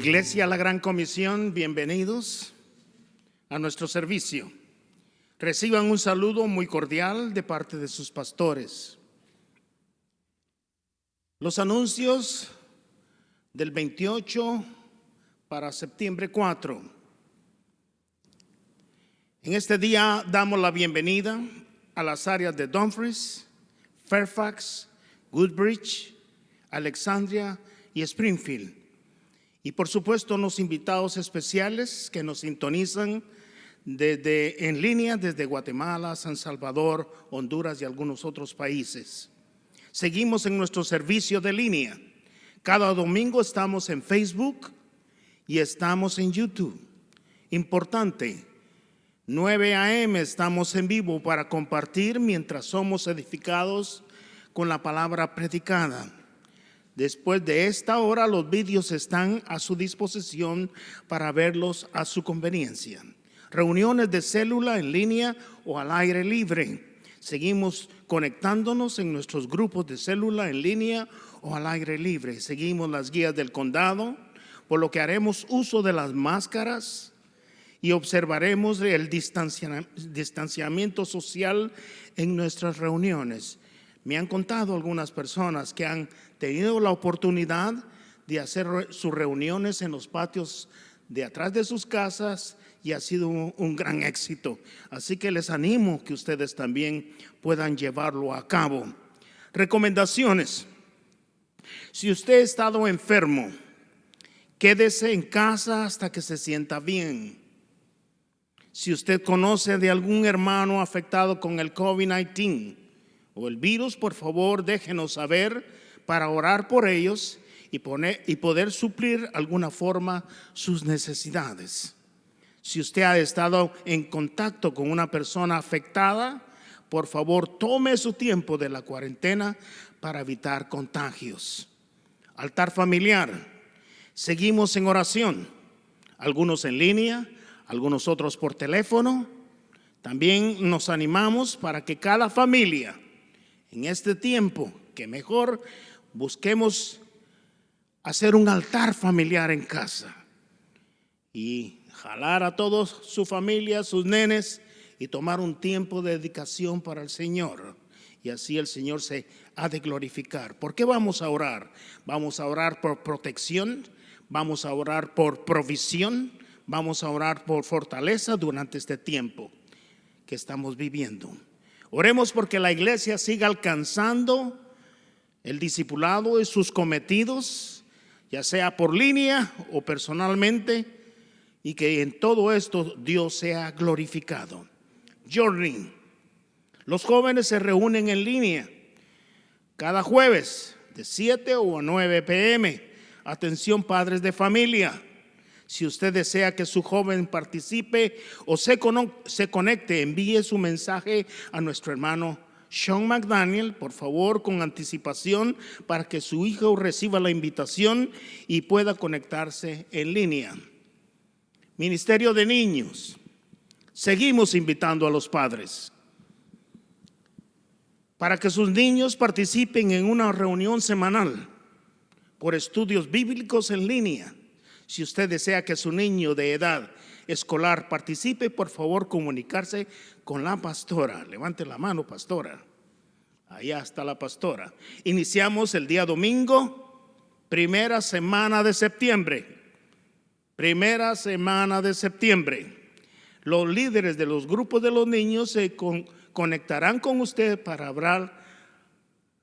Iglesia La Gran Comisión, bienvenidos a nuestro servicio. Reciban un saludo muy cordial de parte de sus pastores. Los anuncios del 28 para septiembre 4. En este día damos la bienvenida a las áreas de Dumfries, Fairfax, Woodbridge, Alexandria y Springfield. Y por supuesto los invitados especiales que nos sintonizan en línea desde Guatemala, San Salvador, Honduras y algunos otros países. Seguimos en nuestro servicio de línea. Cada domingo estamos en Facebook y estamos en YouTube. Importante, 9 a.m. estamos en vivo para compartir mientras somos edificados con la palabra predicada. Después de esta hora, los vídeos están a su disposición para verlos a su conveniencia. Reuniones de célula en línea o al aire libre. Seguimos conectándonos en nuestros grupos de célula en línea o al aire libre. Seguimos las guías del condado, por lo que haremos uso de las máscaras y observaremos el distanciamiento social en nuestras reuniones. Me han contado algunas personas que han tenido la oportunidad de hacer sus reuniones en los patios de atrás de sus casas y ha sido un gran éxito. Así que les animo que ustedes también puedan llevarlo a cabo. Recomendaciones. Si usted ha estado enfermo, quédese en casa hasta que se sienta bien. Si usted conoce de algún hermano afectado con el COVID-19 o el virus, por favor déjenos saber para orar por ellos y poder suplir alguna forma sus necesidades. Si usted ha estado en contacto con una persona afectada, por favor tome su tiempo de la cuarentena para evitar contagios. Altar familiar. Seguimos en oración, algunos en línea, algunos otros por teléfono. También nos animamos para que cada familia en este tiempo, que mejor busquemos hacer un altar familiar en casa y jalar a toda su familia, sus nenes, y tomar un tiempo de dedicación para el Señor. Y así el Señor se ha de glorificar. ¿Por qué vamos a orar? Vamos a orar por protección, vamos a orar por provisión, vamos a orar por fortaleza durante este tiempo que estamos viviendo. Oremos porque la iglesia siga alcanzando el discipulado y sus cometidos, ya sea por línea o personalmente, y que en todo esto Dios sea glorificado. Journey. Los jóvenes se reúnen en línea cada jueves de 7 o a 9 p.m. Atención, padres de familia. Si usted desea que su joven participe o se conecte, envíe su mensaje a nuestro hermano Sean McDaniel, por favor, con anticipación para que su hijo reciba la invitación y pueda conectarse en línea. Ministerio de Niños. Seguimos invitando a los padres para que sus niños participen en una reunión semanal por estudios bíblicos en línea. Si usted desea que su niño de edad escolar participe, por favor comunicarse con la pastora. Levante la mano, pastora. Allá está la pastora. Iniciamos el día domingo, primera semana de septiembre. Primera semana de septiembre. Los líderes de los grupos de los niños se conectarán con usted para hablar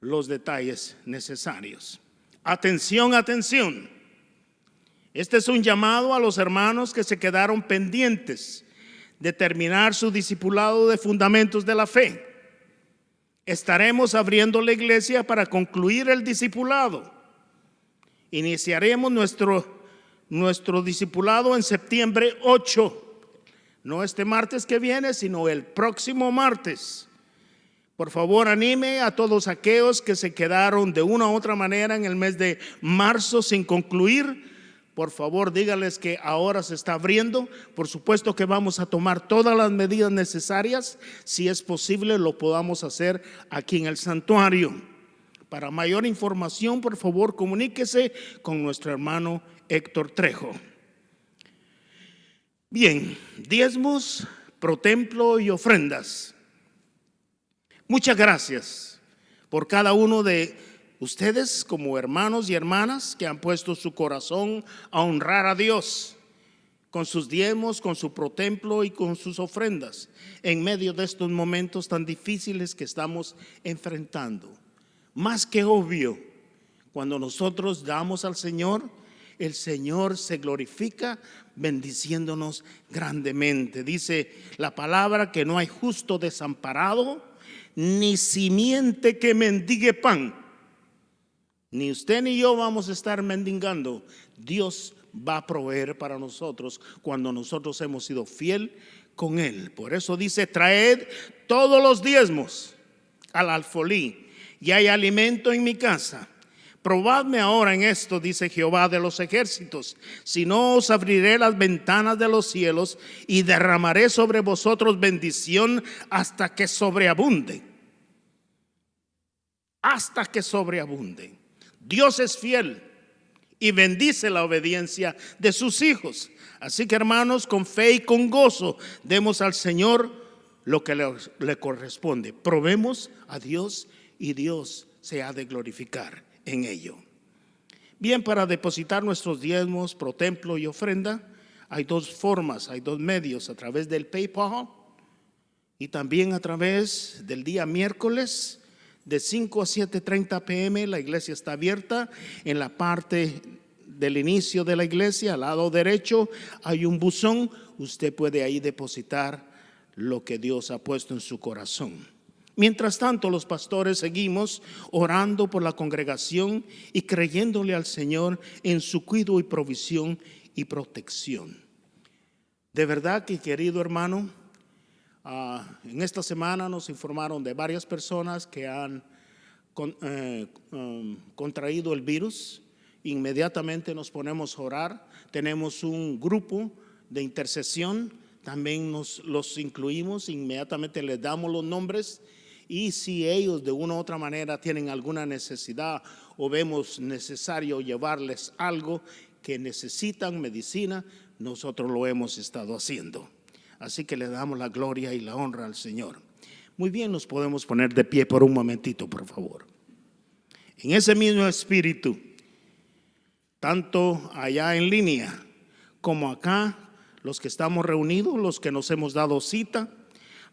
los detalles necesarios. Atención, atención. Este es un llamado a los hermanos que se quedaron pendientes de terminar su discipulado de fundamentos de la fe. Estaremos abriendo la iglesia para concluir el discipulado. Iniciaremos nuestro discipulado en septiembre 8. No este martes que viene, sino el próximo martes. Por favor, anime a todos aquellos que se quedaron de una u otra manera en el mes de marzo sin concluir. Por favor, dígales que ahora se está abriendo. Por supuesto que vamos a tomar todas las medidas necesarias. Si es posible, lo podamos hacer aquí en el santuario. Para mayor información, por favor, comuníquese con nuestro hermano Héctor Trejo. Bien, diezmos, protemplo y ofrendas. Muchas gracias por cada uno de ustedes como hermanos y hermanas que han puesto su corazón a honrar a Dios con sus diezmos, con su protemplo y con sus ofrendas en medio de estos momentos tan difíciles que estamos enfrentando. Más que obvio, cuando nosotros damos al Señor, el Señor se glorifica bendiciéndonos grandemente. Dice la palabra que no hay justo desamparado, ni simiente que mendigue pan. Ni usted ni yo vamos a estar mendigando. Dios va a proveer para nosotros cuando nosotros hemos sido fiel con Él. Por eso dice: traed todos los diezmos al alfolí, y hay alimento en mi casa. Probadme ahora en esto, dice Jehová de los ejércitos, si no os abriré las ventanas de los cielos y derramaré sobre vosotros bendición hasta que sobreabunde. Hasta que sobreabunde. Dios es fiel y bendice la obediencia de sus hijos. Así que, hermanos, con fe y con gozo demos al Señor lo que le corresponde. Probemos a Dios y Dios se ha de glorificar en ello. Bien, para depositar nuestros diezmos, protemplo y ofrenda, hay dos formas, hay dos medios: a través del PayPal y también a través del día miércoles de 5 a 7:30 p.m. La iglesia está abierta. En la parte del inicio de la iglesia, al lado derecho, hay un buzón. Usted puede ahí depositar lo que Dios ha puesto en su corazón. Mientras tanto, los pastores seguimos orando por la congregación y creyéndole al Señor en su cuidado y provisión y protección. De verdad que, querido hermano, en esta semana nos informaron de varias personas que han contraído el virus. Inmediatamente nos ponemos a orar. Tenemos un grupo de intercesión, también los incluimos. Inmediatamente les damos los nombres, y si ellos de una u otra manera tienen alguna necesidad o vemos necesario llevarles algo que necesitan, medicina, nosotros lo hemos estado haciendo. Así que le damos la gloria y la honra al Señor. Muy bien, nos podemos poner de pie por un momentito, por favor. En ese mismo espíritu, tanto allá en línea como acá, los que estamos reunidos, los que nos hemos dado cita,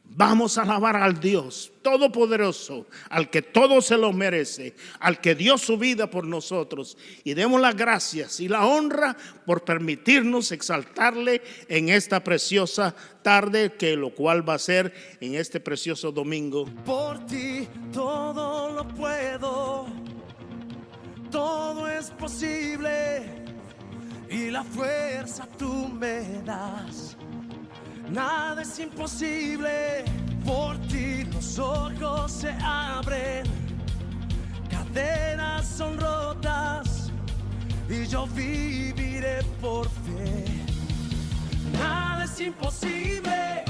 vamos a alabar al Dios Todopoderoso, al que todo se lo merece, al que dio su vida por nosotros, y demos las gracias y la honra por permitirnos exaltarle en esta preciosa tarde, que lo cual va a ser en este precioso domingo. Por ti todo lo puedo, todo es posible, y la fuerza tú me das. Nada es imposible, por ti los ojos se abren, cadenas son rotas, y yo viviré por fe. Nada es imposible.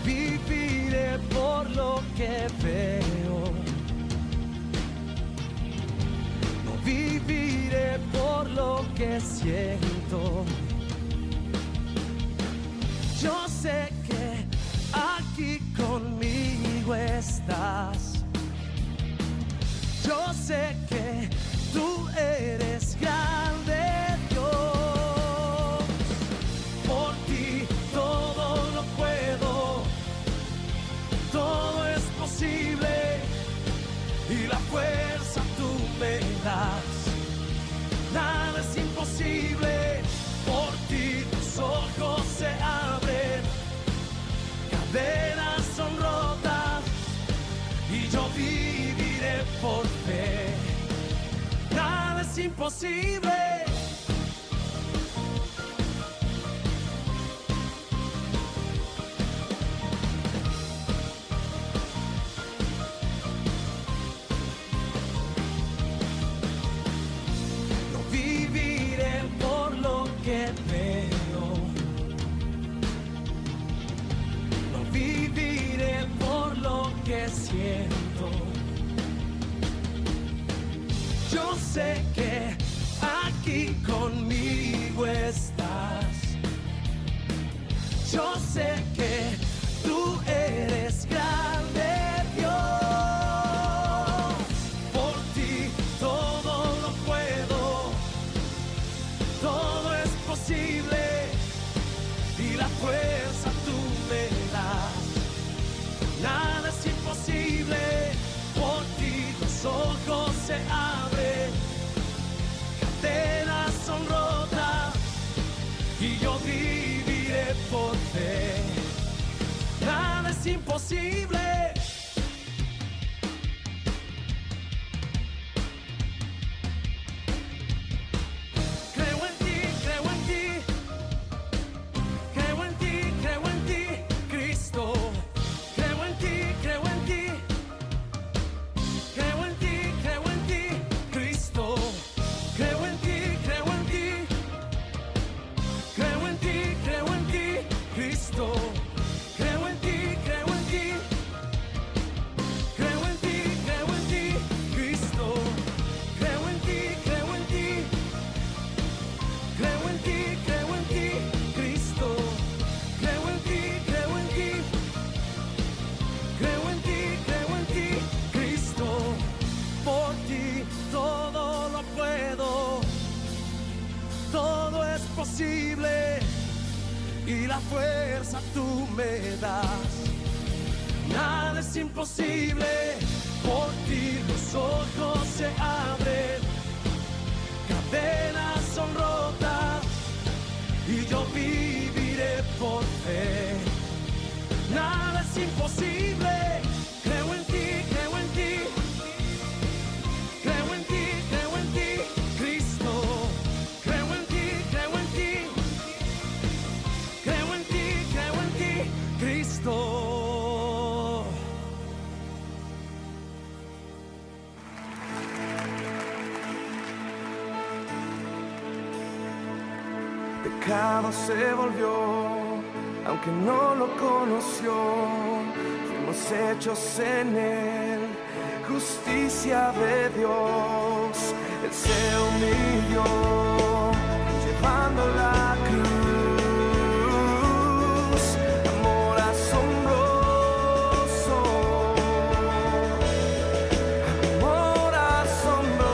Viviré por lo que veo, no viviré por lo que siento. Yo sé que aquí conmigo estás. Yo sé que tú eres grande, Dios. Por ti todo lo puedo, todo es posible, y la fuerza tú me das. Nada es imposible, por ti tus ojos se abren, cadenas son rotas, y yo viviré por fe. Nada es imposible. siento. Yo sé que aquí conmigo estás. Yo sé que tú eres grande, Dios. Por ti todo lo puedo, todo es posible y la fuerza tú me das. Nada es imposible, por ti los ojos se abren, cadenas son rotas y yo viviré por fe. Nada es imposible. Creo en ti, creo en ti. Creo en ti, creo en ti, Cristo. Creo en ti, creo en ti. Creo en ti, creo en ti, Cristo. Creo en ti, creo en ti. Creo en ti, creo en ti, Cristo. Creo en ti, creo en ti. Creo en ti, creo en ti, Cristo. Creo en ti, creo en ti. Creo en ti, creo en ti, Cristo. Creo en ti, creo en ti. Creo en ti, creo en ti, Cristo. Por ti todo lo puedo, todo es posible y la fuerza tú me das. Nada es imposible, por ti los ojos se abren, cadenas son rotas y yo viviré por fe. Nada es imposible, creo en ti, creo en ti. Creo en ti, creo en ti, Cristo. Creo en ti, creo en ti. Creo en ti, creo en ti, Cristo. Pecado se volvió, aunque no lo conoció. Fuimos hechos en él, justicia de Dios. Él se humilló, llevando la cruz. Amor asombroso, amor asombroso.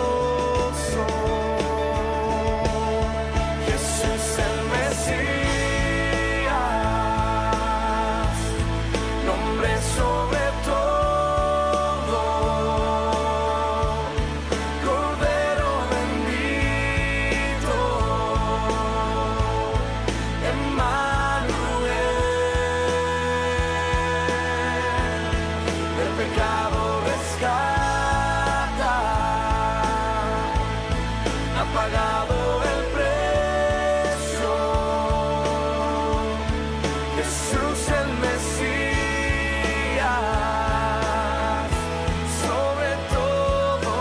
Jesús el Mesías, nombre sobre todo, Cordero bendito, Emmanuel. Del pecado rescata, ha pagado el precio. Jesús el Mesías, sobre todo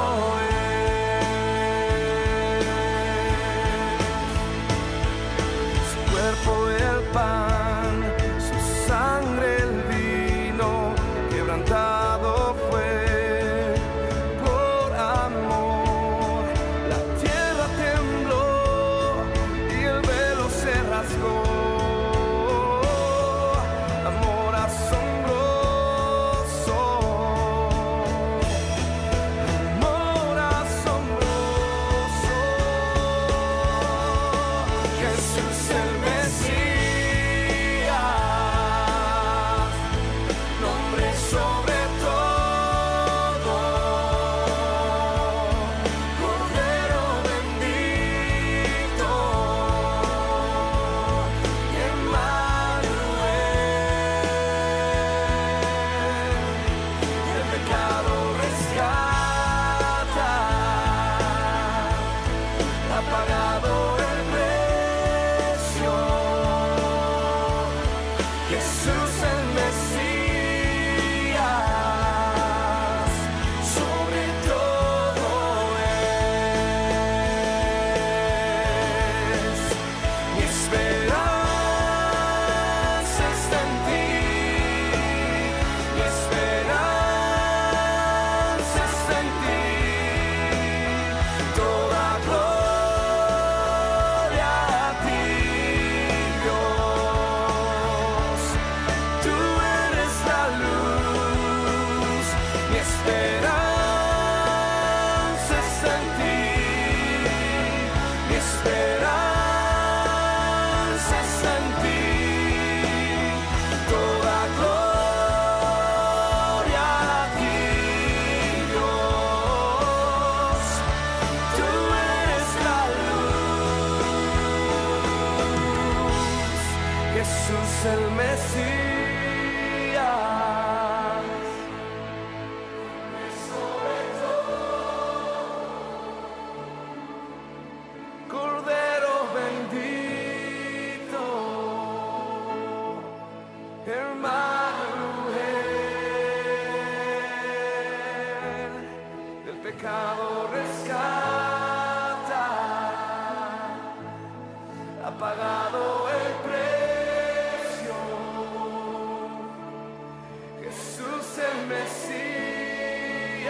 su cuerpo el pan, su sangre el vino, quebrantado fue por amor. La tierra tembló y el velo se rasgó. Amor asombroso, amor asombroso. Jesús el Mesías, nombre sobre todo, Cordero bendito, Emmanuel. El pecado rescata, ha pagado el precio. Jesús el Mesías, sobre todo es. Mi esperanza está en ti, mi esperanza Emmanuel, del pecado rescata, ha pagado el precio. Jesús el Mesías,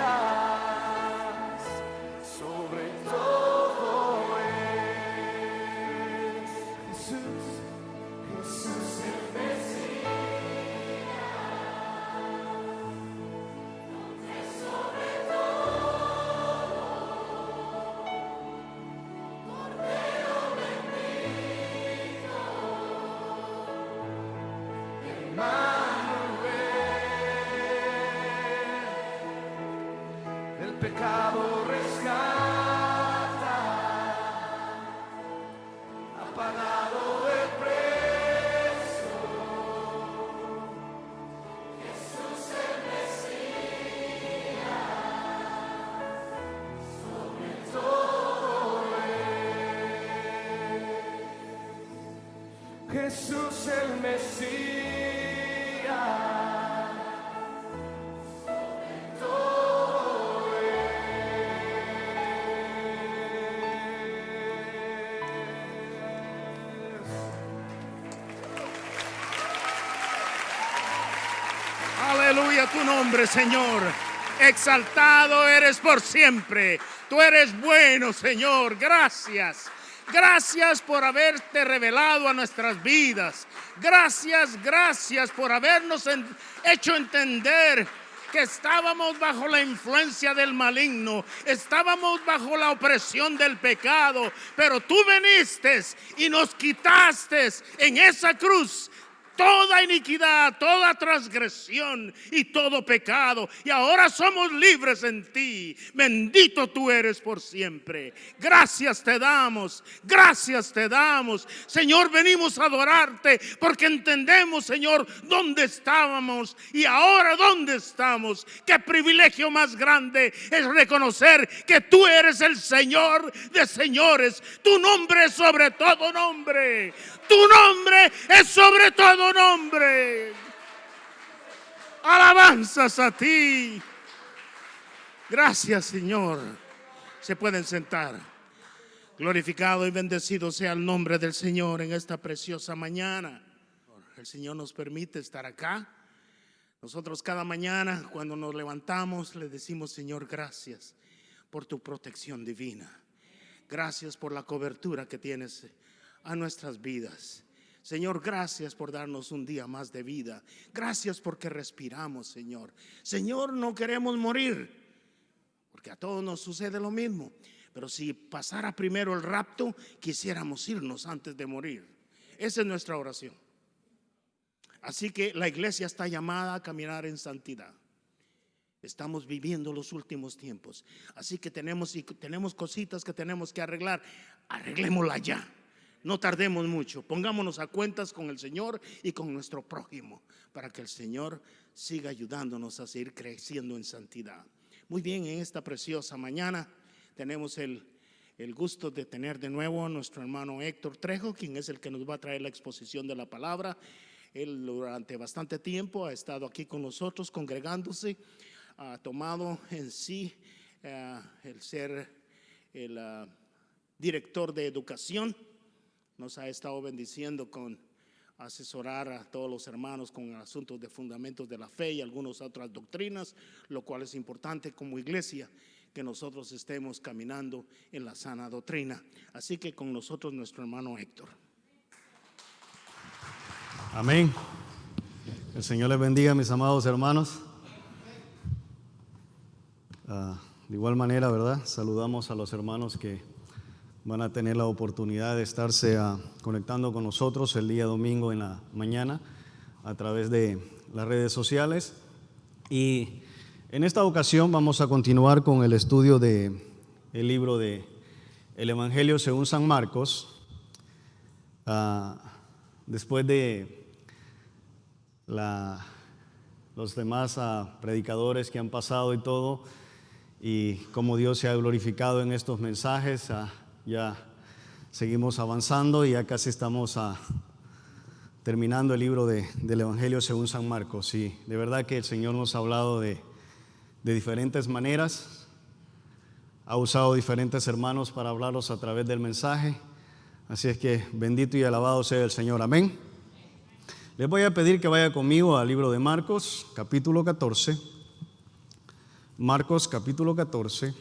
sobre todo es Jesús, Jesús el del pecado rescata, ha pagado el precio. Jesús el Mesías, sobre todo es Jesús el Mesías. Aleluya tu nombre, Señor. Exaltado eres por siempre. Tú eres bueno, Señor. Gracias. Gracias por haberte revelado a nuestras vidas. Gracias por habernos hecho entender que estábamos bajo la influencia del maligno, estábamos bajo la opresión del pecado, pero tú viniste y nos quitaste en esa cruz toda iniquidad, toda transgresión y todo pecado, y ahora somos libres en ti. Bendito tú eres por siempre. Gracias te damos, Señor. Venimos a adorarte porque entendemos, Señor, dónde estábamos y ahora dónde estamos. Qué privilegio más grande es reconocer que tú eres el Señor de señores. Tu nombre es sobre todo nombre. Tu nombre es sobre todo nombre. Alabanzas a ti. Gracias, Señor. Se pueden sentar. Glorificado y bendecido sea el nombre del Señor en esta preciosa mañana. El Señor nos permite estar acá. Nosotros cada mañana cuando nos levantamos le decimos: Señor, gracias por tu protección divina. Gracias por la cobertura que tienes a nuestras vidas. Señor, gracias por darnos un día más de vida. Gracias porque respiramos, Señor. Señor, no queremos morir, porque a todos nos sucede lo mismo. Pero si pasara primero el rapto, quisiéramos irnos antes de morir. Esa es nuestra oración. Así que la iglesia está llamada a caminar en santidad. Estamos viviendo los últimos tiempos. Así que tenemos cositas que tenemos que arreglar. Arreglémosla ya. No tardemos mucho. Pongámonos a cuentas con el Señor y con nuestro prójimo, para que el Señor siga ayudándonos a seguir creciendo en santidad. Muy bien, en esta preciosa mañana tenemos el gusto de tener de nuevo a nuestro hermano Héctor Trejo, quien es el que nos va a traer la exposición de la palabra. Él durante bastante tiempo ha estado aquí con nosotros congregándose, ha tomado en sí el ser el director de educación. Nos ha estado bendiciendo con asesorar a todos los hermanos con asuntos de fundamentos de la fe y algunas otras doctrinas, lo cual es importante como iglesia que nosotros estemos caminando en la sana doctrina. Así que con nosotros nuestro hermano Héctor. Amén. El Señor les bendiga, mis amados hermanos. De igual manera, ¿verdad? Saludamos a los hermanos que van a tener la oportunidad de estarse conectando con nosotros el día domingo en la mañana a través de las redes sociales. Y en esta ocasión vamos a continuar con el estudio del libro de el Evangelio según San Marcos. Después de los demás predicadores que han pasado y todo, y cómo Dios se ha glorificado en estos mensajes, ya seguimos avanzando y ya casi estamos terminando el libro del Evangelio según San Marcos. Y de verdad que el Señor nos ha hablado de diferentes maneras, ha usado diferentes hermanos para hablarlos a través del mensaje. Así es que bendito y alabado sea el Señor. Amén. Les voy a pedir que vaya conmigo al libro de Marcos, capítulo 14. Marcos, capítulo 14,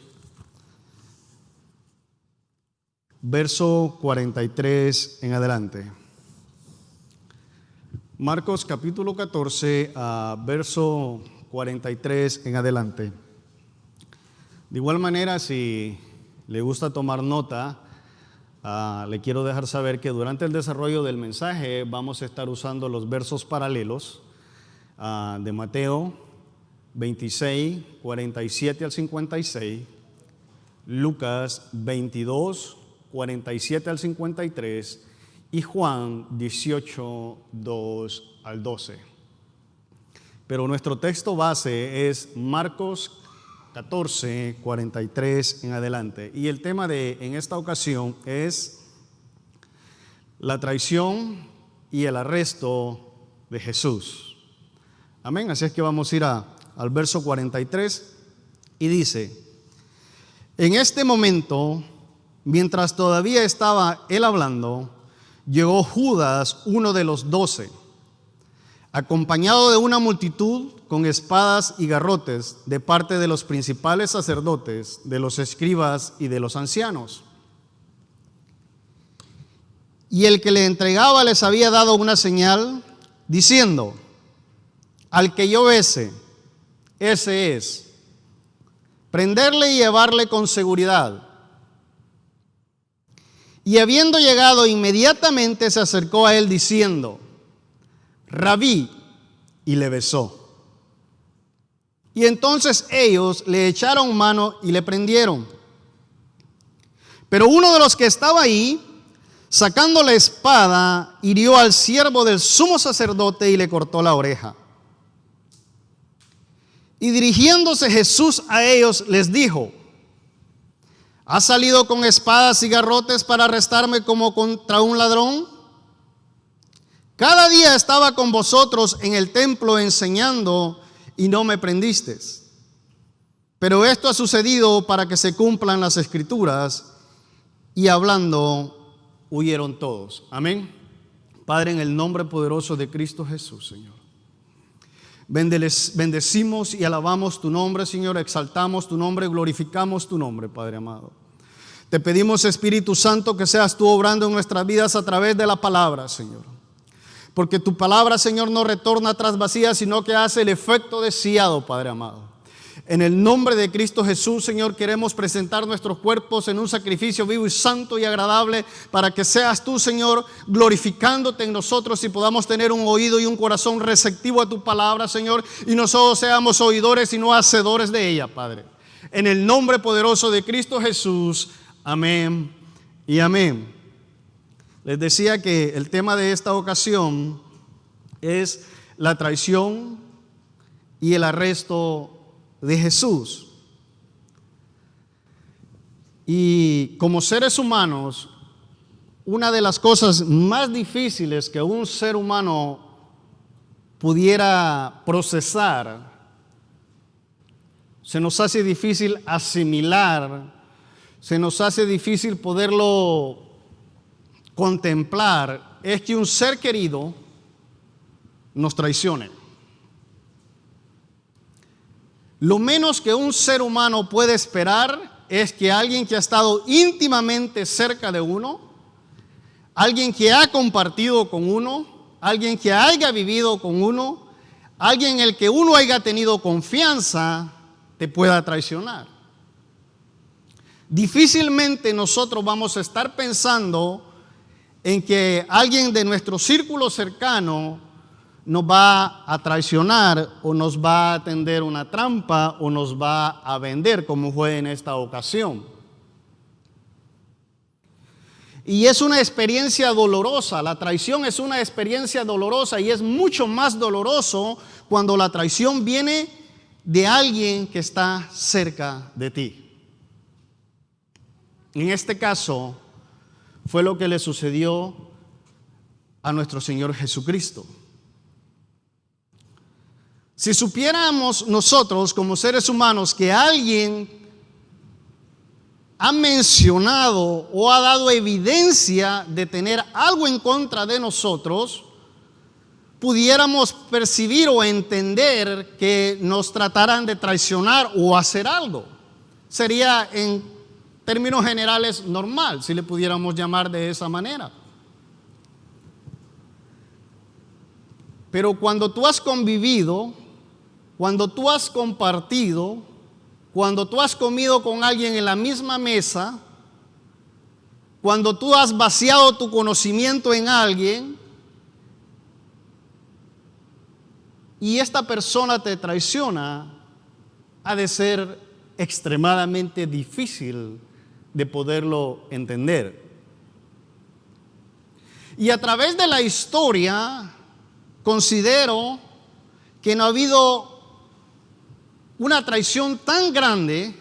verso 43 en adelante. Marcos, capítulo 14, verso 43 en adelante. De igual manera, si le gusta tomar nota, le quiero dejar saber que durante el desarrollo del mensaje vamos a estar usando los versos paralelos de Mateo 26, 47 al 56, Lucas 22, 47 al 53 y Juan 18, 2 al 12. Pero nuestro texto base es Marcos 14, 43 en adelante. Y el tema en esta ocasión es la traición y el arresto de Jesús. Amén. Así es que vamos a ir al verso 43 y dice: en este momento, mientras todavía estaba él hablando, llegó Judas, uno de los 12, acompañado de una multitud con espadas y garrotes de parte de los principales sacerdotes, de los escribas y de los ancianos. Y el que le entregaba les había dado una señal, diciendo: al que yo bese, ese es. Prenderle y llevarle con seguridad. Y habiendo llegado, inmediatamente se acercó a él diciendo: Rabí, y le besó. Y entonces ellos le echaron mano y le prendieron. Pero uno de los que estaba ahí, sacando la espada, hirió al siervo del sumo sacerdote y le cortó la oreja. Y dirigiéndose Jesús a ellos, les dijo: ¿has salido con espadas y garrotes para arrestarme como contra un ladrón? Cada día estaba con vosotros en el templo enseñando y no me prendisteis. Pero esto ha sucedido para que se cumplan las escrituras. Y hablando, huyeron todos. Amén. Padre, en el nombre poderoso de Cristo Jesús, Señor, bendecimos y alabamos tu nombre, Señor. Exaltamos tu nombre, glorificamos tu nombre, Padre amado. Te pedimos, Espíritu Santo, que seas tú obrando en nuestras vidas a través de la palabra, Señor. Porque tu palabra, Señor, no retorna tras vacía, sino que hace el efecto deseado, Padre amado. En el nombre de Cristo Jesús, Señor, queremos presentar nuestros cuerpos en un sacrificio vivo y santo y agradable, para que seas tú, Señor, glorificándote en nosotros y podamos tener un oído y un corazón receptivo a tu palabra, Señor, y nosotros seamos oidores y no hacedores de ella, Padre. En el nombre poderoso de Cristo Jesús, amén y amén. Les decía que el tema de esta ocasión es la traición y el arresto de Jesús. Y como seres humanos, una de las cosas más difíciles que un ser humano pudiera procesar, se nos hace difícil asimilar, se nos hace difícil poderlo contemplar, es que un ser querido nos traicione. Lo menos que un ser humano puede esperar es que alguien que ha estado íntimamente cerca de uno, alguien que ha compartido con uno, alguien que haya vivido con uno, alguien en el que uno haya tenido confianza, te pueda traicionar. Difícilmente nosotros vamos a estar pensando en que alguien de nuestro círculo cercano nos va a traicionar o nos va a tender una trampa o nos va a vender, como fue en esta ocasión. Y es una experiencia dolorosa. La traición es una experiencia dolorosa, y es mucho más doloroso cuando la traición viene de alguien que está cerca de ti. En este caso fue lo que le sucedió a nuestro Señor Jesucristo. Si supiéramos nosotros como seres humanos que alguien ha mencionado o ha dado evidencia de tener algo en contra de nosotros, pudiéramos percibir o entender que nos trataran de traicionar o hacer algo. Sería en términos generales normal, si le pudiéramos llamar de esa manera. Pero cuando tú has convivido, cuando tú has compartido, cuando tú has comido con alguien en la misma mesa, cuando tú has vaciado tu conocimiento en alguien y esta persona te traiciona, ha de ser extremadamente difícil de poderlo entender. Y a través de la historia, considero que no ha habido una traición tan grande,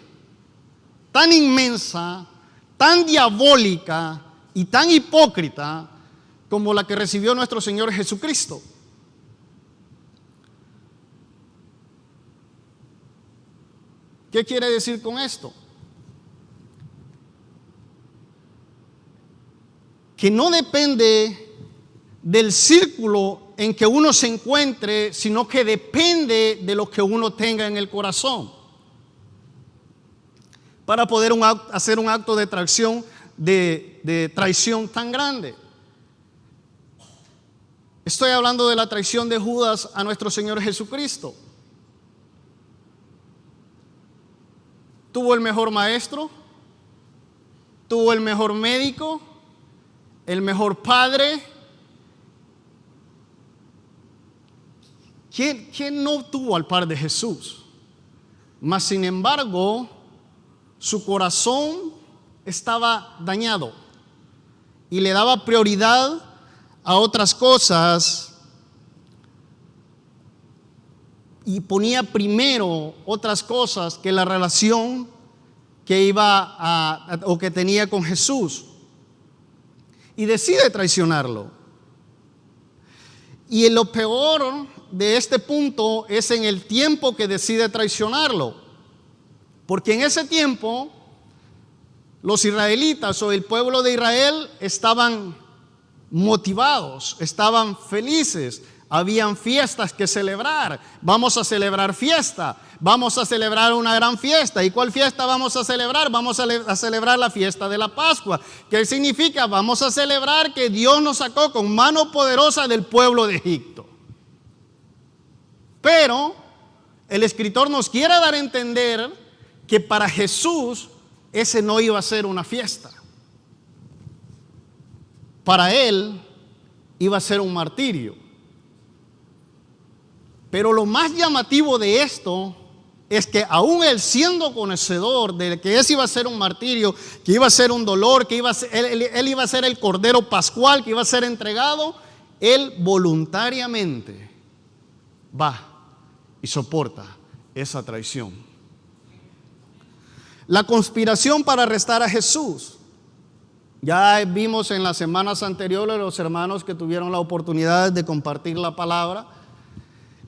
tan inmensa, tan diabólica y tan hipócrita como la que recibió nuestro Señor Jesucristo. ¿Qué quiere decir con esto? Que no depende del círculo en que uno se encuentre, sino que depende de lo que uno tenga en el corazón para poder hacer un acto de traición tan grande. Estoy hablando de la traición de Judas a nuestro Señor Jesucristo. Tuvo el mejor maestro, tuvo el mejor médico, el mejor padre. ¿Quién no tuvo al par de Jesús? Mas sin embargo, su corazón estaba dañado y le daba prioridad a otras cosas y ponía primero otras cosas que la relación que o que tenía con Jesús, y decide traicionarlo. Y lo peor de este punto es en el tiempo que decide traicionarlo, porque en ese tiempo los israelitas o el pueblo de Israel estaban motivados, estaban felices, habían fiestas que celebrar. Vamos a celebrar fiesta, vamos a celebrar una gran fiesta. ¿Y cuál fiesta vamos a celebrar? Vamos a celebrar la fiesta de la Pascua. ¿Qué significa? Vamos a celebrar que Dios nos sacó con mano poderosa del pueblo de Egipto. Pero el escritor nos quiere dar a entender que para Jesús ese no iba a ser una fiesta. Para él iba a ser un martirio. Pero lo más llamativo de esto es que aún él, siendo conocedor de que ese iba a ser un martirio, que iba a ser un dolor, que él iba a ser el cordero pascual que iba a ser entregado, él voluntariamente va y soporta esa traición. La conspiración para arrestar a Jesús. Ya vimos en las semanas anteriores los hermanos que tuvieron la oportunidad de compartir la palabra,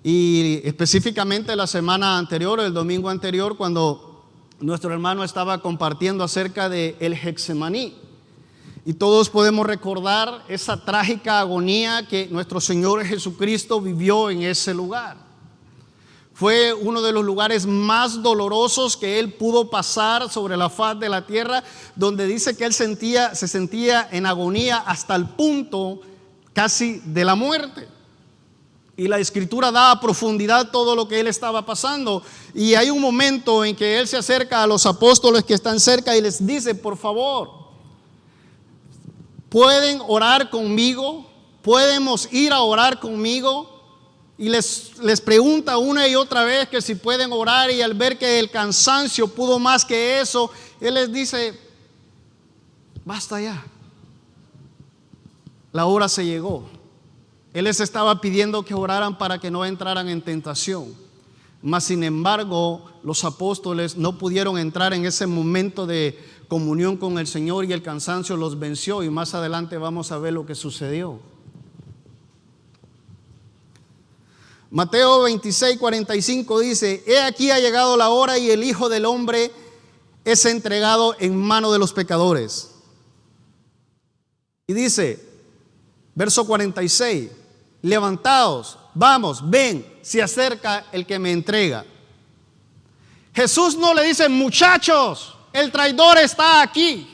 y específicamente la semana anterior, el domingo anterior, cuando nuestro hermano estaba compartiendo acerca de el Getsemaní. Y todos podemos recordar esa trágica agonía que nuestro Señor Jesucristo vivió en ese lugar. Fue uno de los lugares más dolorosos que él pudo pasar sobre la faz de la tierra, donde dice que él se sentía en agonía hasta el punto casi de la muerte. Y la escritura da a profundidad todo lo que él estaba pasando. Y hay un momento en que él se acerca a los apóstoles que están cerca y les dice: por favor, ¿pueden orar conmigo? ¿Podemos ir a orar conmigo? Y les pregunta una y otra vez que si pueden orar, y al ver que el cansancio pudo más que eso, él les dice: basta ya, la hora se llegó. Él les estaba pidiendo que oraran para que no entraran en tentación. Mas sin embargo, los apóstoles no pudieron entrar en ese momento de comunión con el Señor, y el cansancio los venció, y más adelante vamos a ver lo que sucedió. Mateo 26:45 dice: he aquí ha llegado la hora y el Hijo del Hombre es entregado en mano de los pecadores. Y dice, verso 46, levantaos, vamos, ven, se acerca el que me entrega. Jesús no le dice: muchachos, el traidor está aquí.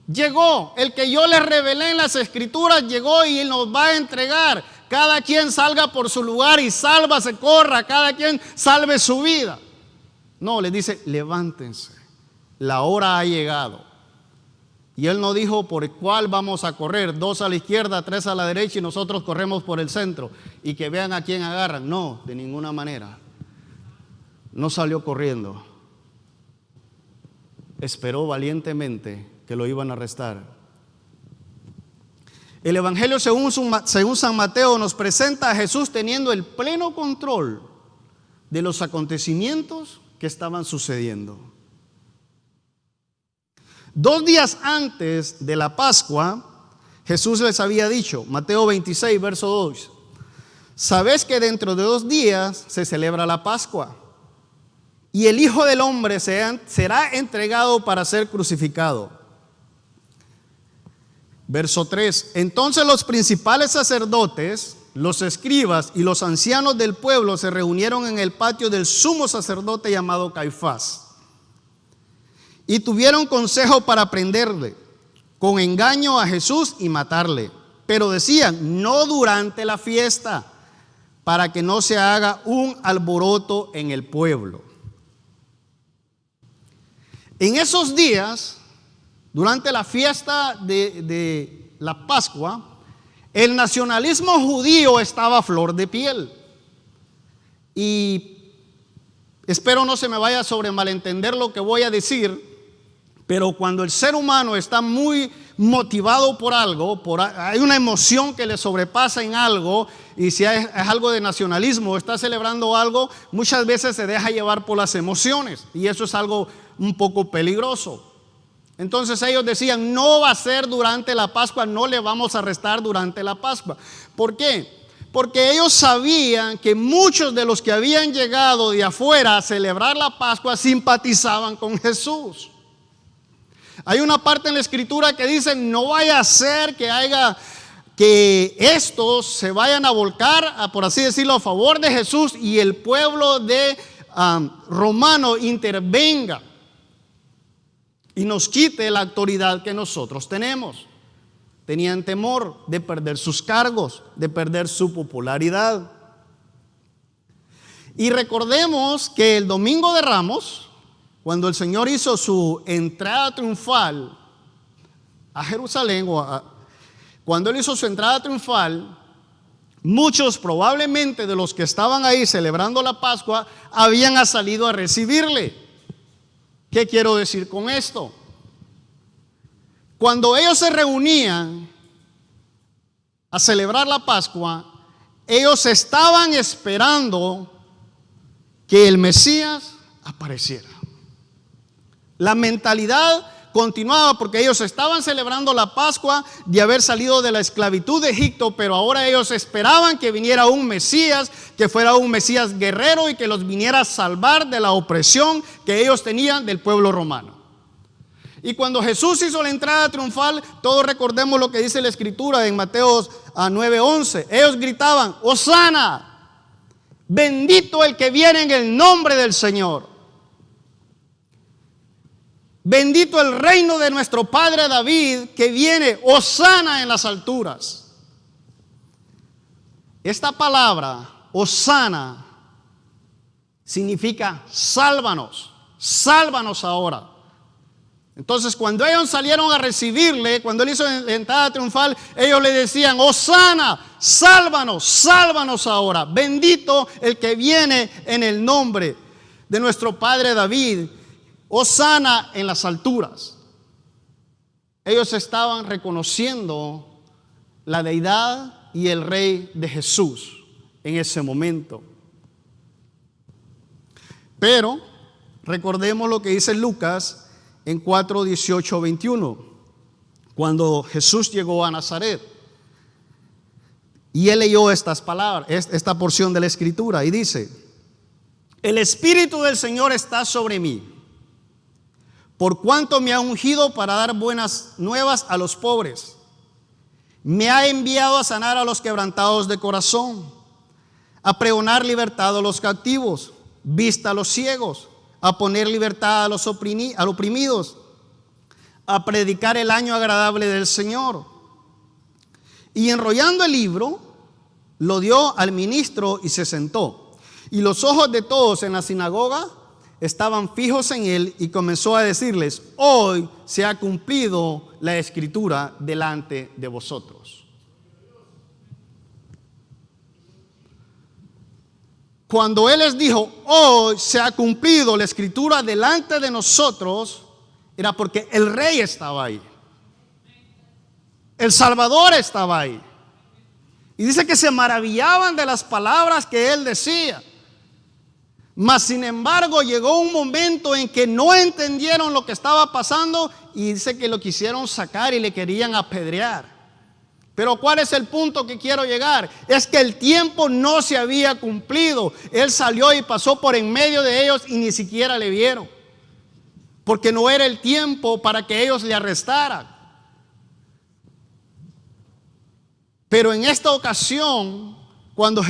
Llegó, el que yo les revelé en las escrituras llegó y él nos va a entregar. Cada quien salga por su lugar y sálvase, corra, cada quien salve su vida. No, les dice: levántense, la hora ha llegado. Y él no dijo por cuál vamos a correr, 2 a la izquierda, 3 a la derecha y nosotros corremos por el centro y que vean a quién agarran. No, de ninguna manera. No salió corriendo. Esperó valientemente que lo iban a arrestar. El Evangelio según San Mateo nos presenta a Jesús teniendo el pleno control de los acontecimientos que estaban sucediendo. 2 días antes de la Pascua, Jesús les había dicho, Mateo 26, verso 2, sabes que dentro de 2 días se celebra la Pascua y el Hijo del Hombre será entregado para ser crucificado. Verso 3, entonces los principales sacerdotes, los escribas y los ancianos del pueblo se reunieron en el patio del sumo sacerdote llamado Caifás y tuvieron consejo para prenderle con engaño a Jesús y matarle. Pero decían: no durante la fiesta, para que no se haga un alboroto en el pueblo. En esos días, durante la fiesta de la Pascua, el nacionalismo judío estaba a flor de piel. Y espero no se me vaya a sobremalentender lo que voy a decir, pero cuando el ser humano está muy motivado por algo, hay una emoción que le sobrepasa en algo, y si es algo de nacionalismo, está celebrando algo, muchas veces se deja llevar por las emociones, y eso es algo un poco peligroso. Entonces ellos decían: no va a ser durante la Pascua, no le vamos a arrestar durante la Pascua. ¿Por qué? Porque ellos sabían que muchos de los que habían llegado de afuera a celebrar la Pascua simpatizaban con Jesús. Hay una parte en la escritura que dice: no vaya a ser que estos se vayan a volcar, por así decirlo, a favor de Jesús y el pueblo de romano intervenga y nos quite la autoridad que nosotros tenemos. Tenían temor de perder sus cargos, de perder su popularidad. Y recordemos que el Domingo de Ramos, cuando el Señor hizo su entrada triunfal a Jerusalén, cuando Él hizo su entrada triunfal, muchos probablemente de los que estaban ahí celebrando la Pascua habían salido a recibirle. ¿Qué quiero decir con esto? Cuando ellos se reunían a celebrar la Pascua, ellos estaban esperando que el Mesías apareciera. La mentalidad continuaba porque ellos estaban celebrando la Pascua de haber salido de la esclavitud de Egipto, pero ahora ellos esperaban que viniera un Mesías, que fuera un Mesías guerrero y que los viniera a salvar de la opresión que ellos tenían del pueblo romano. Y cuando Jesús hizo la entrada triunfal, todos recordemos lo que dice la escritura en Mateo 9:11. Ellos gritaban: Hosana, bendito el que viene en el nombre del Señor. Bendito el reino de nuestro padre David que viene, Hosana en las alturas. Esta palabra, Hosana, significa sálvanos, sálvanos ahora. Entonces cuando ellos salieron a recibirle, cuando él hizo la entrada triunfal, ellos le decían: Hosana, sálvanos, sálvanos ahora. Bendito el que viene en el nombre de nuestro padre David. Hosana en las alturas. Ellos estaban reconociendo la deidad y el rey de Jesús en ese momento. Pero recordemos lo que dice Lucas en 4:18-21, cuando Jesús llegó a Nazaret. Y él leyó estas palabras, esta porción de la escritura, y dice: el Espíritu del Señor está sobre mí, por cuanto me ha ungido para dar buenas nuevas a los pobres. Me ha enviado a sanar a los quebrantados de corazón, a pregonar libertad a los cautivos, vista a los ciegos, a poner libertad a los oprimidos, a predicar el año agradable del Señor. Y enrollando el libro, lo dio al ministro y se sentó. Y los ojos de todos en la sinagoga estaban fijos en él, y comenzó a decirles: hoy se ha cumplido la escritura delante de vosotros. Cuando él les dijo: hoy se ha cumplido la escritura delante de nosotros, era porque el rey estaba ahí, el Salvador estaba ahí. Y dice que se maravillaban de las palabras que él decía. Mas sin embargo llegó un momento en que no entendieron lo que estaba pasando, y dice que lo quisieron sacar y le querían apedrear. Pero ¿cuál es el punto que quiero llegar? Es que el tiempo no se había cumplido. Él salió y pasó por en medio de ellos y ni siquiera le vieron, porque no era el tiempo para que ellos le arrestaran. Pero en esta ocasión, cuando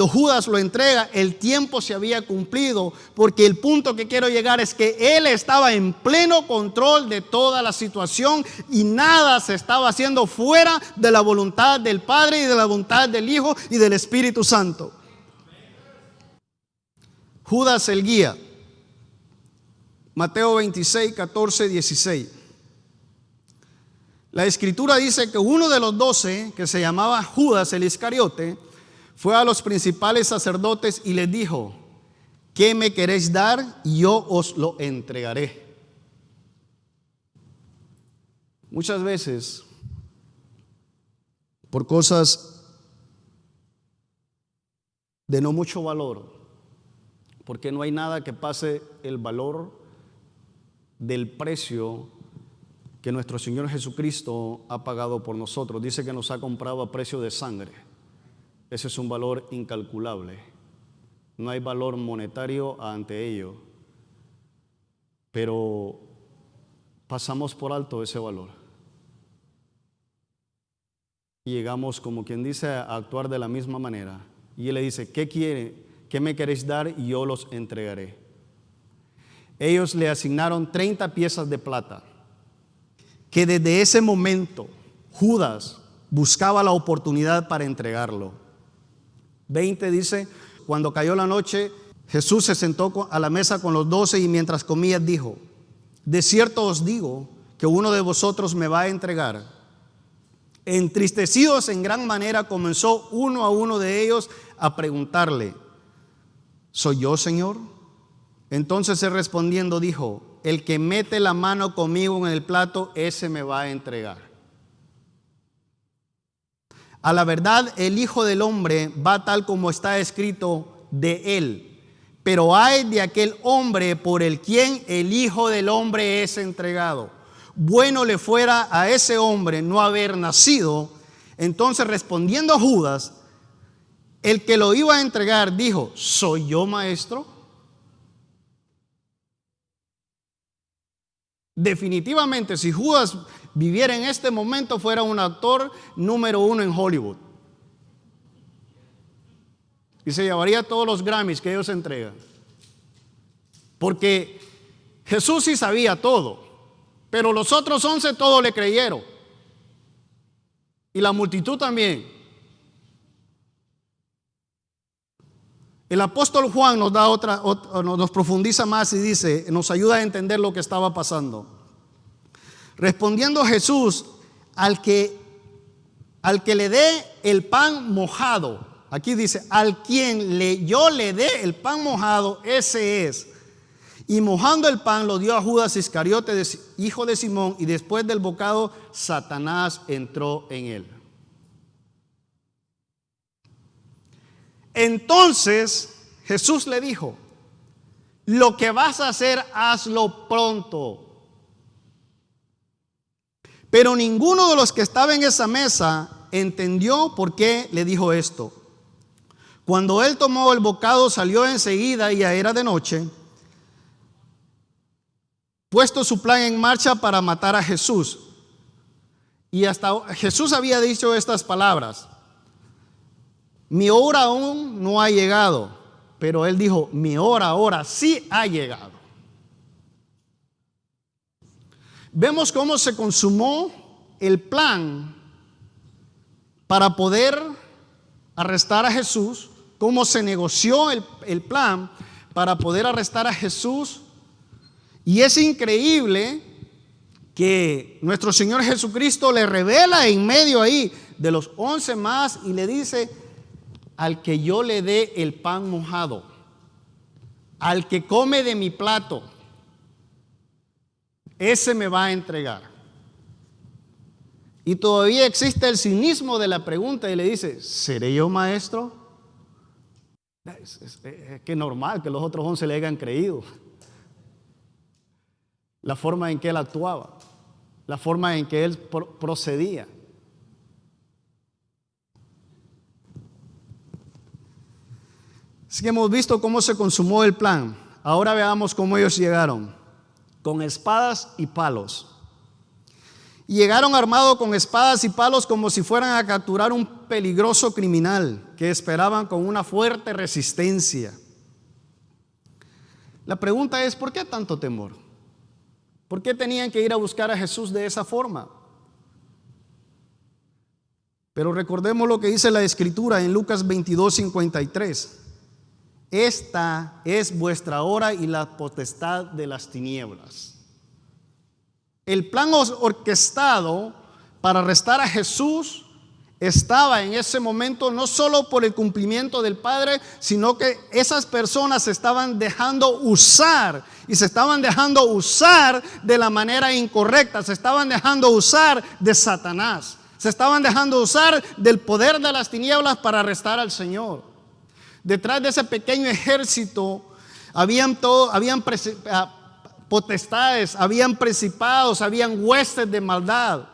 Judas lo entrega, el tiempo se había cumplido, porque el punto que quiero llegar es que él estaba en pleno control de toda la situación y nada se estaba haciendo fuera de la voluntad del Padre y de la voluntad del Hijo y del Espíritu Santo. Judas el guía. Mateo 26, 14, 16. La escritura dice que uno de los 12, que se llamaba Judas el Iscariote, fue a los principales sacerdotes y les dijo: ¿qué me queréis dar? Y yo os lo entregaré. Muchas veces, por cosas de no mucho valor, porque no hay nada que pase el valor del precio que nuestro Señor Jesucristo ha pagado por nosotros. Dice que nos ha comprado a precio de sangre. Ese es un valor incalculable. No hay valor monetario ante ello, pero pasamos por alto ese valor y llegamos, como quien dice, a actuar de la misma manera. Y él le dice: ¿qué quiere? ¿Qué me queréis dar? Y yo los entregaré. Ellos le asignaron 30 piezas de plata, que desde ese momento Judas buscaba la oportunidad para entregarlo. 20 dice: cuando cayó la noche, Jesús se sentó a la mesa con los 12 y mientras comía dijo: de cierto os digo que uno de vosotros me va a entregar. Entristecidos en gran manera, comenzó uno a uno de ellos a preguntarle: ¿soy yo, Señor? Entonces él respondiendo dijo: el que mete la mano conmigo en el plato, ese me va a entregar. A la verdad, el Hijo del Hombre va tal como está escrito de él. Pero ay de aquel hombre por el quien el Hijo del Hombre es entregado. Bueno le fuera a ese hombre no haber nacido. Entonces respondiendo Judas, el que lo iba a entregar, dijo: ¿soy yo, maestro? Definitivamente, si Judas viviera en este momento, fuera un actor número 1 en Hollywood y se llevaría todos los Grammys que ellos entregan, porque Jesús sí sabía todo, pero los otros 11 todo le creyeron, y la multitud también. El apóstol Juan nos da nos profundiza más y dice, nos ayuda a entender lo que estaba pasando. Respondiendo Jesús, al que le dé el pan mojado, aquí dice, al quien yo le dé el pan mojado, ese es. Y mojando el pan lo dio a Judas Iscariote, hijo de Simón, y después del bocado, Satanás entró en él. Entonces Jesús le dijo: lo que vas a hacer, hazlo pronto. Pero ninguno de los que estaba en esa mesa entendió por qué le dijo esto. Cuando él tomó el bocado, salió enseguida y ya era de noche, puesto su plan en marcha para matar a Jesús. Y hasta Jesús había dicho estas palabras: mi hora aún no ha llegado. Pero él dijo: mi hora ahora sí ha llegado. Vemos cómo se consumó el plan para poder arrestar a Jesús, cómo se negoció el plan para poder arrestar a Jesús. Y es increíble que nuestro Señor Jesucristo le revela en medio ahí de los 11 más y le dice: al que yo le dé el pan mojado, al que come de mi plato, ese me va a entregar. Y todavía existe el cinismo de la pregunta y le dice: ¿seré yo maestro? Es que normal que los otros 11 le hayan creído. La forma en que él actuaba, la forma en que él procedía. Así que hemos visto cómo se consumó el plan. Ahora veamos cómo ellos llegaron: con espadas y palos. Y llegaron armados con espadas y palos como si fueran a capturar un peligroso criminal que esperaban con una fuerte resistencia. La pregunta es: ¿por qué tanto temor? ¿Por qué tenían que ir a buscar a Jesús de esa forma? Pero recordemos lo que dice la Escritura en Lucas 22:53. Esta es vuestra hora y la potestad de las tinieblas. El plan orquestado para arrestar a Jesús estaba en ese momento no solo por el cumplimiento del Padre, sino que esas personas se estaban dejando usar, y se estaban dejando usar de la manera incorrecta, se estaban dejando usar de Satanás, se estaban dejando usar del poder de las tinieblas para arrestar al Señor. Detrás de ese pequeño ejército habían potestades, habían principados, habían huestes de maldad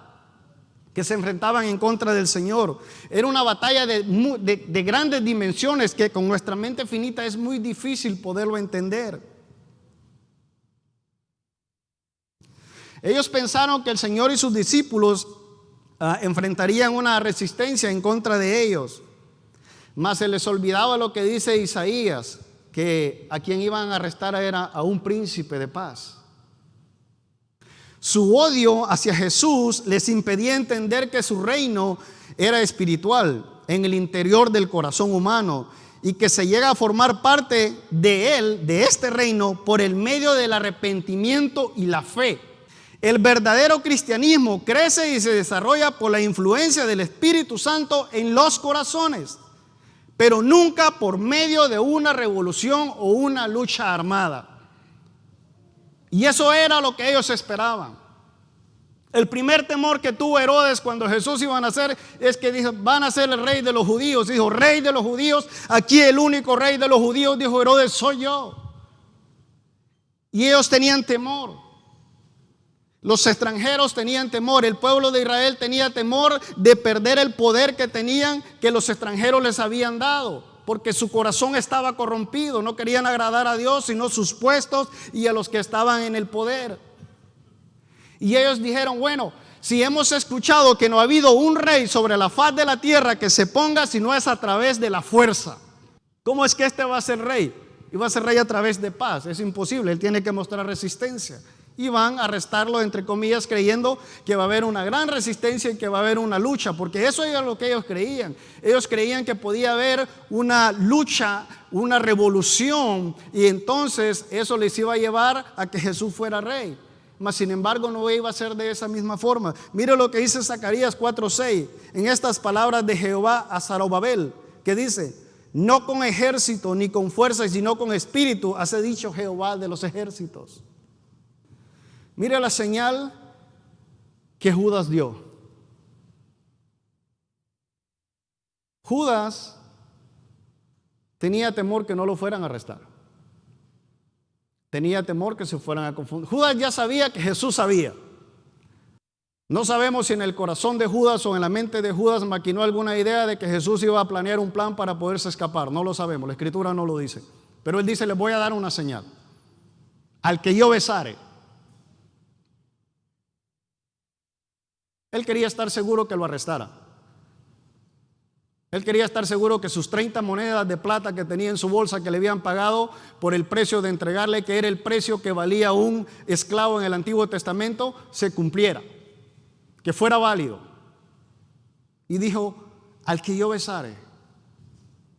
que se enfrentaban en contra del Señor. Era una batalla de grandes dimensiones que con nuestra mente finita es muy difícil poderlo entender. Ellos pensaron que el Señor y sus discípulos enfrentarían una resistencia en contra de ellos, mas se les olvidaba lo que dice Isaías, que a quien iban a arrestar era a un príncipe de paz. Su odio hacia Jesús les impedía entender que su reino era espiritual, en el interior del corazón humano, y que se llega a formar parte de él, de este reino, por el medio del arrepentimiento y la fe. El verdadero cristianismo crece y se desarrolla por la influencia del Espíritu Santo en los corazones, pero nunca por medio de una revolución o una lucha armada. Y eso era lo que ellos esperaban. El primer temor que tuvo Herodes cuando Jesús iba a nacer es que dijo: van a ser el rey de los judíos. Dijo: rey de los judíos, aquí el único rey de los judíos, dijo Herodes, soy yo. Y ellos tenían temor. Los extranjeros tenían temor. El pueblo de Israel tenía temor de perder el poder que tenían, que los extranjeros les habían dado, porque su corazón estaba corrompido. No querían agradar a Dios, sino sus puestos y a los que estaban en el poder. Y ellos dijeron: bueno, si hemos escuchado que no ha habido un rey sobre la faz de la tierra que se ponga si no es a través de la fuerza, ¿cómo es que este va a ser rey? Y va a ser rey a través de paz. Es imposible, él tiene que mostrar resistencia. Y van a arrestarlo, entre comillas, creyendo que va a haber una gran resistencia y que va a haber una lucha, porque eso era lo que ellos creían. Ellos creían que podía haber una lucha, una revolución, y entonces eso les iba a llevar a que Jesús fuera rey. Mas sin embargo no iba a ser de esa misma forma. Mire lo que dice Zacarías 4:6 en estas palabras de Jehová a Zorobabel, que dice: no con ejército ni con fuerza, sino con espíritu, hace dicho Jehová de los ejércitos. Mire la señal que Judas dio. Judas tenía temor que no lo fueran a arrestar. Tenía temor que se fueran a confundir. Judas ya sabía que Jesús sabía. No sabemos si en el corazón de Judas o en la mente de Judas maquinó alguna idea de que Jesús iba a planear un plan para poderse escapar. No lo sabemos, la Escritura no lo dice. Pero él dice, les voy a dar una señal. Al que yo besare. Él quería estar seguro que lo arrestara. Él quería estar seguro que sus 30 monedas de plata que tenía en su bolsa, que le habían pagado por el precio de entregarle, que era el precio que valía un esclavo en el Antiguo Testamento, se cumpliera, que fuera válido. Y dijo, al que yo besare.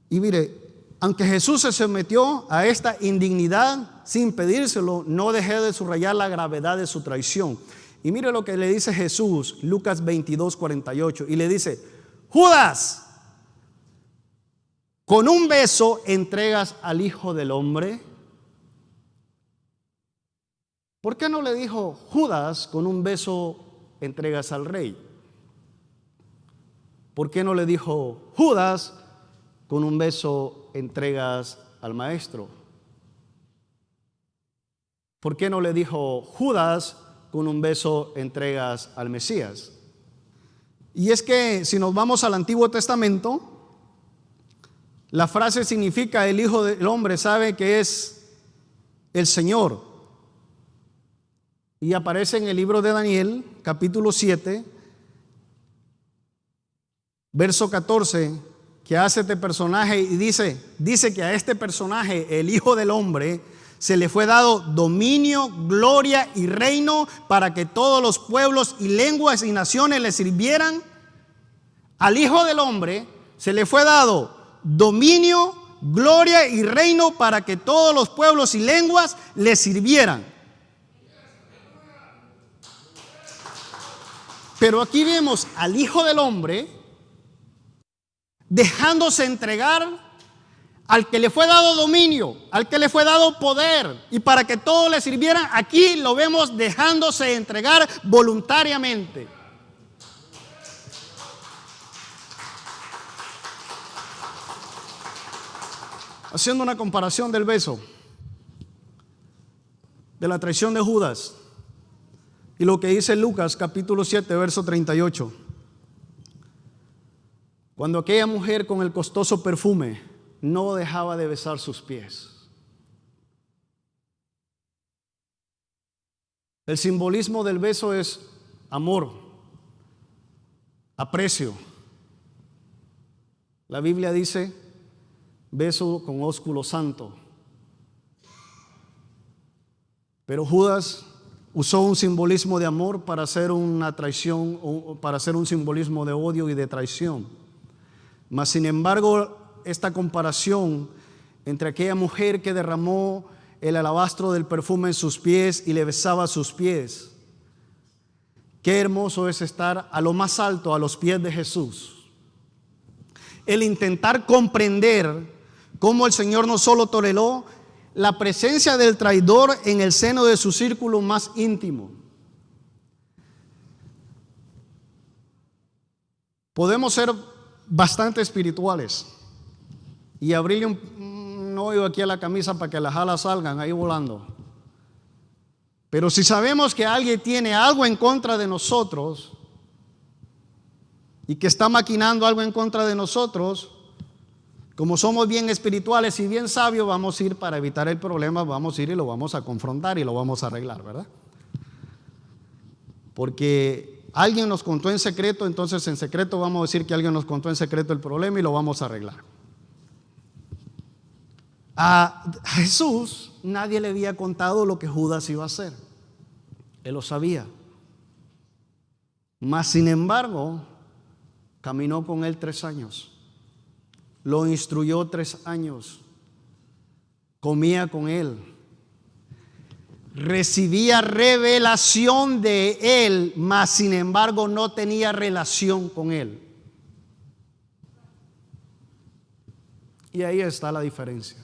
Y mire, aunque Jesús se sometió a esta indignidad sin pedírselo, no dejé de subrayar la gravedad de su traición. Y mire lo que le dice Jesús, Lucas 22:48, y le dice, Judas, ¿con un beso entregas al Hijo del Hombre? ¿Por qué no le dijo, Judas, con un beso entregas al Rey? ¿Por qué no le dijo, Judas, con un beso entregas al Maestro? ¿Por qué no le dijo, Judas, con un beso entregas al Mesías? Y es que si nos vamos al Antiguo Testamento, la frase significa el Hijo del Hombre sabe que es el Señor. Y aparece en el libro de Daniel, capítulo 7, verso 14, que hace este personaje y dice que a este personaje, el Hijo del Hombre, se le fue dado dominio, gloria y reino para que todos los pueblos y lenguas y naciones le sirvieran. Al Hijo del Hombre se le fue dado dominio, gloria y reino para que todos los pueblos y lenguas le sirvieran. Pero aquí vemos al Hijo del Hombre dejándose entregar al que le fue dado dominio, al que le fue dado poder, y para que todos le sirvieran. Aquí lo vemos dejándose entregar voluntariamente. Haciendo una comparación del beso, de la traición de Judas, y lo que dice Lucas capítulo 7, verso 38. Cuando aquella mujer con el costoso perfume no dejaba de besar sus pies. El simbolismo del beso es amor, aprecio. La Biblia dice beso con ósculo santo. Pero Judas usó un simbolismo de amor para hacer una traición, para hacer un simbolismo de odio y de traición. Mas sin embargo, esta comparación entre aquella mujer que derramó el alabastro del perfume en sus pies y le besaba sus pies. Qué hermoso es estar a lo más alto, a los pies de Jesús. El intentar comprender cómo el Señor no solo toleró la presencia del traidor en el seno de su círculo más íntimo. Podemos ser bastante espirituales y abrirle un hoyo aquí a la camisa para que las alas salgan ahí volando. Pero si sabemos que alguien tiene algo en contra de nosotros y que está maquinando algo en contra de nosotros, como somos bien espirituales y bien sabios, vamos a ir para evitar el problema, vamos a ir y lo vamos a confrontar y lo vamos a arreglar, ¿verdad? Porque alguien nos contó en secreto, entonces en secreto vamos a decir que alguien nos contó en secreto el problema y lo vamos a arreglar. A Jesús nadie le había contado lo que Judas iba a hacer. Él lo sabía. Mas sin embargo, caminó con él 3 años. Lo instruyó 3 años. Comía con él. Recibía revelación de él, mas sin embargo no tenía relación con él. Y ahí está la diferencia.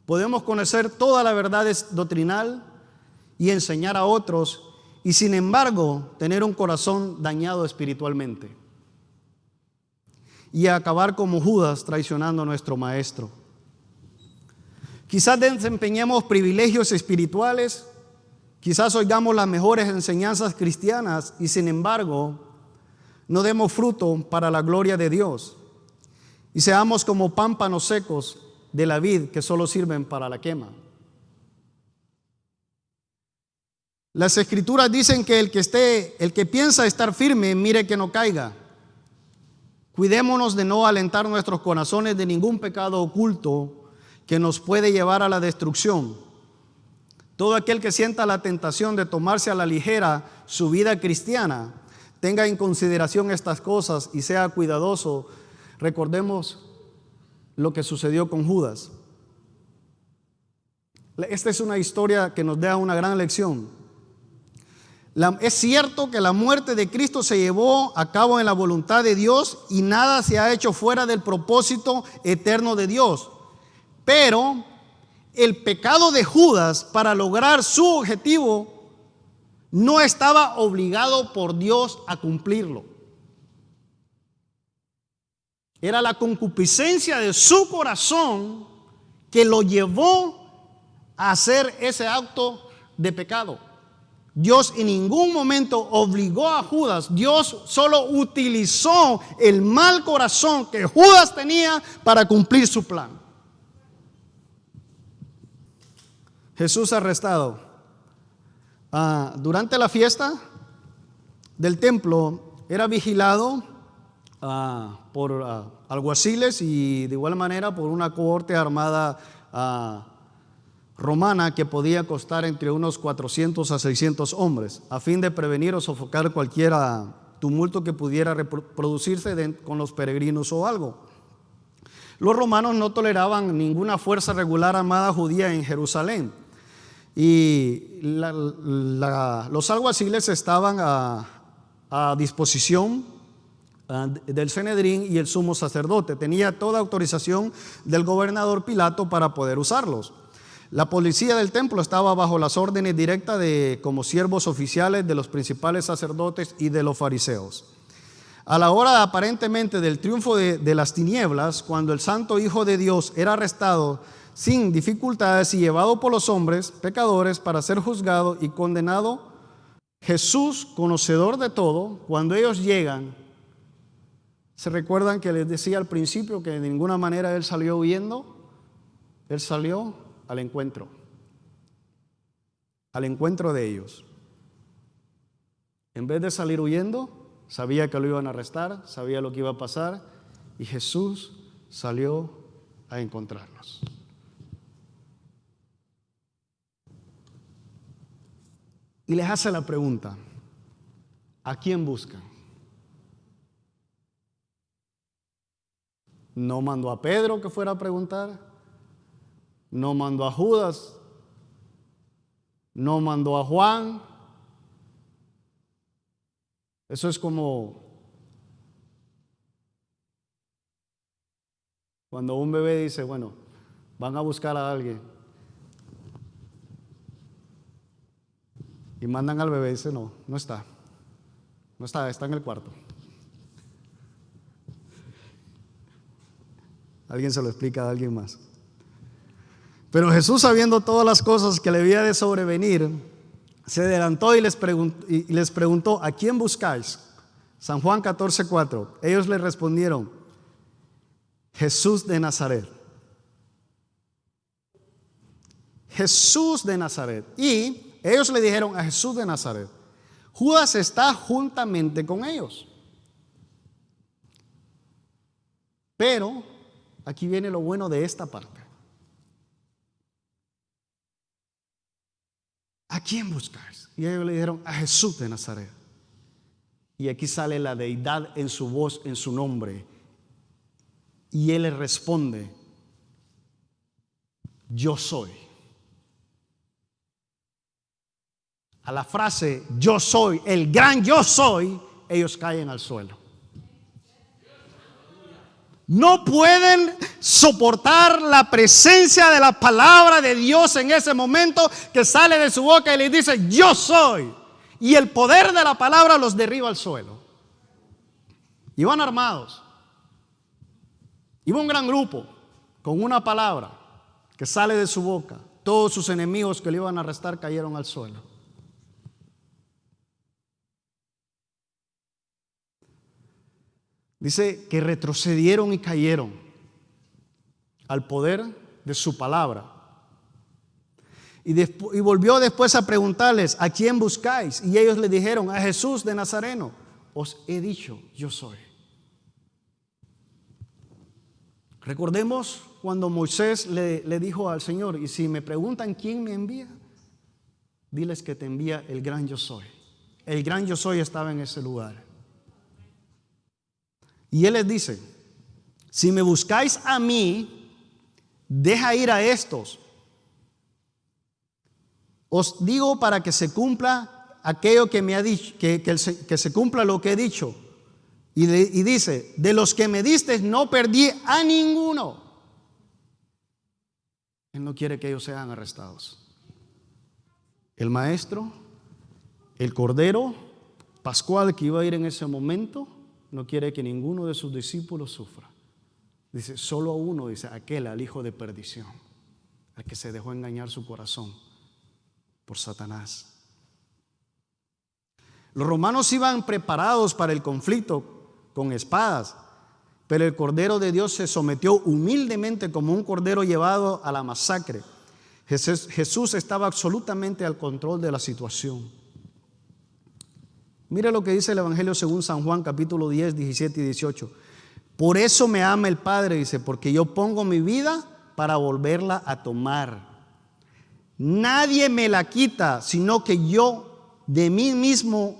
Podemos conocer toda la verdad doctrinal y enseñar a otros, y sin embargo tener un corazón dañado espiritualmente y acabar como Judas traicionando a nuestro maestro. Quizás desempeñemos privilegios espirituales, quizás oigamos las mejores enseñanzas cristianas y sin embargo no demos fruto para la gloria de Dios y seamos como pámpanos secos de la vid que solo sirven para la quema. Las escrituras dicen que el que piensa estar firme, mire que no caiga. Cuidémonos de no alentar nuestros corazones de ningún pecado oculto que nos puede llevar a la destrucción. Todo aquel que sienta la tentación de tomarse a la ligera su vida cristiana, tenga en consideración estas cosas y sea cuidadoso. Recordemos lo que sucedió con Judas. Esta es una historia que nos da una gran lección. Es cierto que la muerte de Cristo se llevó a cabo en la voluntad de Dios y nada se ha hecho fuera del propósito eterno de Dios. Pero el pecado de Judas, para lograr su objetivo, no estaba obligado por Dios a cumplirlo. Era la concupiscencia de su corazón que lo llevó a hacer ese acto de pecado. Dios en ningún momento obligó a Judas. Dios solo utilizó el mal corazón que Judas tenía para cumplir su plan. Jesús arrestado. Durante la fiesta del templo era vigilado por alguaciles y de igual manera por una cohorte armada romana que podía costar entre unos 400 a 600 hombres, a fin de prevenir o sofocar cualquier tumulto que pudiera producirse con los peregrinos o algo. Los romanos no toleraban ninguna fuerza regular armada judía en Jerusalén y los alguaciles estaban a disposición del Sanedrín y el sumo sacerdote. Tenía toda autorización del gobernador Pilato para poder usarlos. La policía del templo estaba bajo las órdenes directas como siervos oficiales de los principales sacerdotes y de los fariseos. A la hora aparentemente del triunfo de las tinieblas, cuando el Santo Hijo de Dios era arrestado sin dificultades y llevado por los hombres pecadores para ser juzgado y condenado, Jesús, conocedor de todo, cuando ellos llegan, ¿se recuerdan que les decía al principio que de ninguna manera Él salió huyendo? Él salió al encuentro de ellos. En vez de salir huyendo, sabía que lo iban a arrestar, sabía lo que iba a pasar y Jesús salió a encontrarlos. Y les hace la pregunta: ¿a quién buscan? No mandó a Pedro que fuera a preguntar, no mandó a Judas, no mandó a Juan. Eso es como cuando un bebé dice, bueno, van a buscar a alguien y mandan al bebé y dice, no está, está en el cuarto. Alguien se lo explica a alguien más. Pero Jesús, sabiendo todas las cosas que le había de sobrevenir, se adelantó y les preguntó, ¿a quién buscáis? San Juan 14:4. Ellos le respondieron, Jesús de Nazaret. Jesús de Nazaret. Y ellos le dijeron a Jesús de Nazaret. Judas está juntamente con ellos. Pero aquí viene lo bueno de esta parte. ¿A quién buscáis? Y ellos le dijeron a Jesús de Nazaret. Y aquí sale la deidad en su voz, en su nombre. Y él le responde, yo soy. A la frase yo soy, el gran yo soy, ellos caen al suelo. No pueden soportar la presencia de la palabra de Dios en ese momento que sale de su boca y le dice yo soy. Y el poder de la palabra los derriba al suelo. Iban armados. Iba un gran grupo con una palabra que sale de su boca, todos sus enemigos que le iban a arrestar cayeron al suelo. Dice que retrocedieron y cayeron al poder de su palabra. Y volvió después a preguntarles: ¿a quién buscáis? Y ellos le dijeron: a Jesús de Nazareno. Os he dicho, yo soy. Recordemos cuando Moisés le dijo al Señor: y si me preguntan quién me envía, diles que te envía el gran yo soy. El gran yo soy estaba en ese lugar. Y Él les dice: si me buscáis a mí, deja ir a estos. Os digo para que se cumpla aquello que me ha dicho, que se cumpla lo que he dicho. Y dice: de los que me diste no perdí a ninguno. Él no quiere que ellos sean arrestados. El maestro, el cordero pascual que iba a ir en ese momento, no quiere que ninguno de sus discípulos sufra. Dice: solo a uno, dice, aquel, al hijo de perdición, al que se dejó engañar su corazón por Satanás. Los romanos iban preparados para el conflicto con espadas, pero el Cordero de Dios se sometió humildemente como un cordero llevado a la masacre. Jesús estaba absolutamente al control de la situación. Mire lo que dice el Evangelio según San Juan, capítulo 10, 17 y 18. Por eso me ama el Padre, dice, porque yo pongo mi vida para volverla a tomar. Nadie me la quita, sino que yo de mí mismo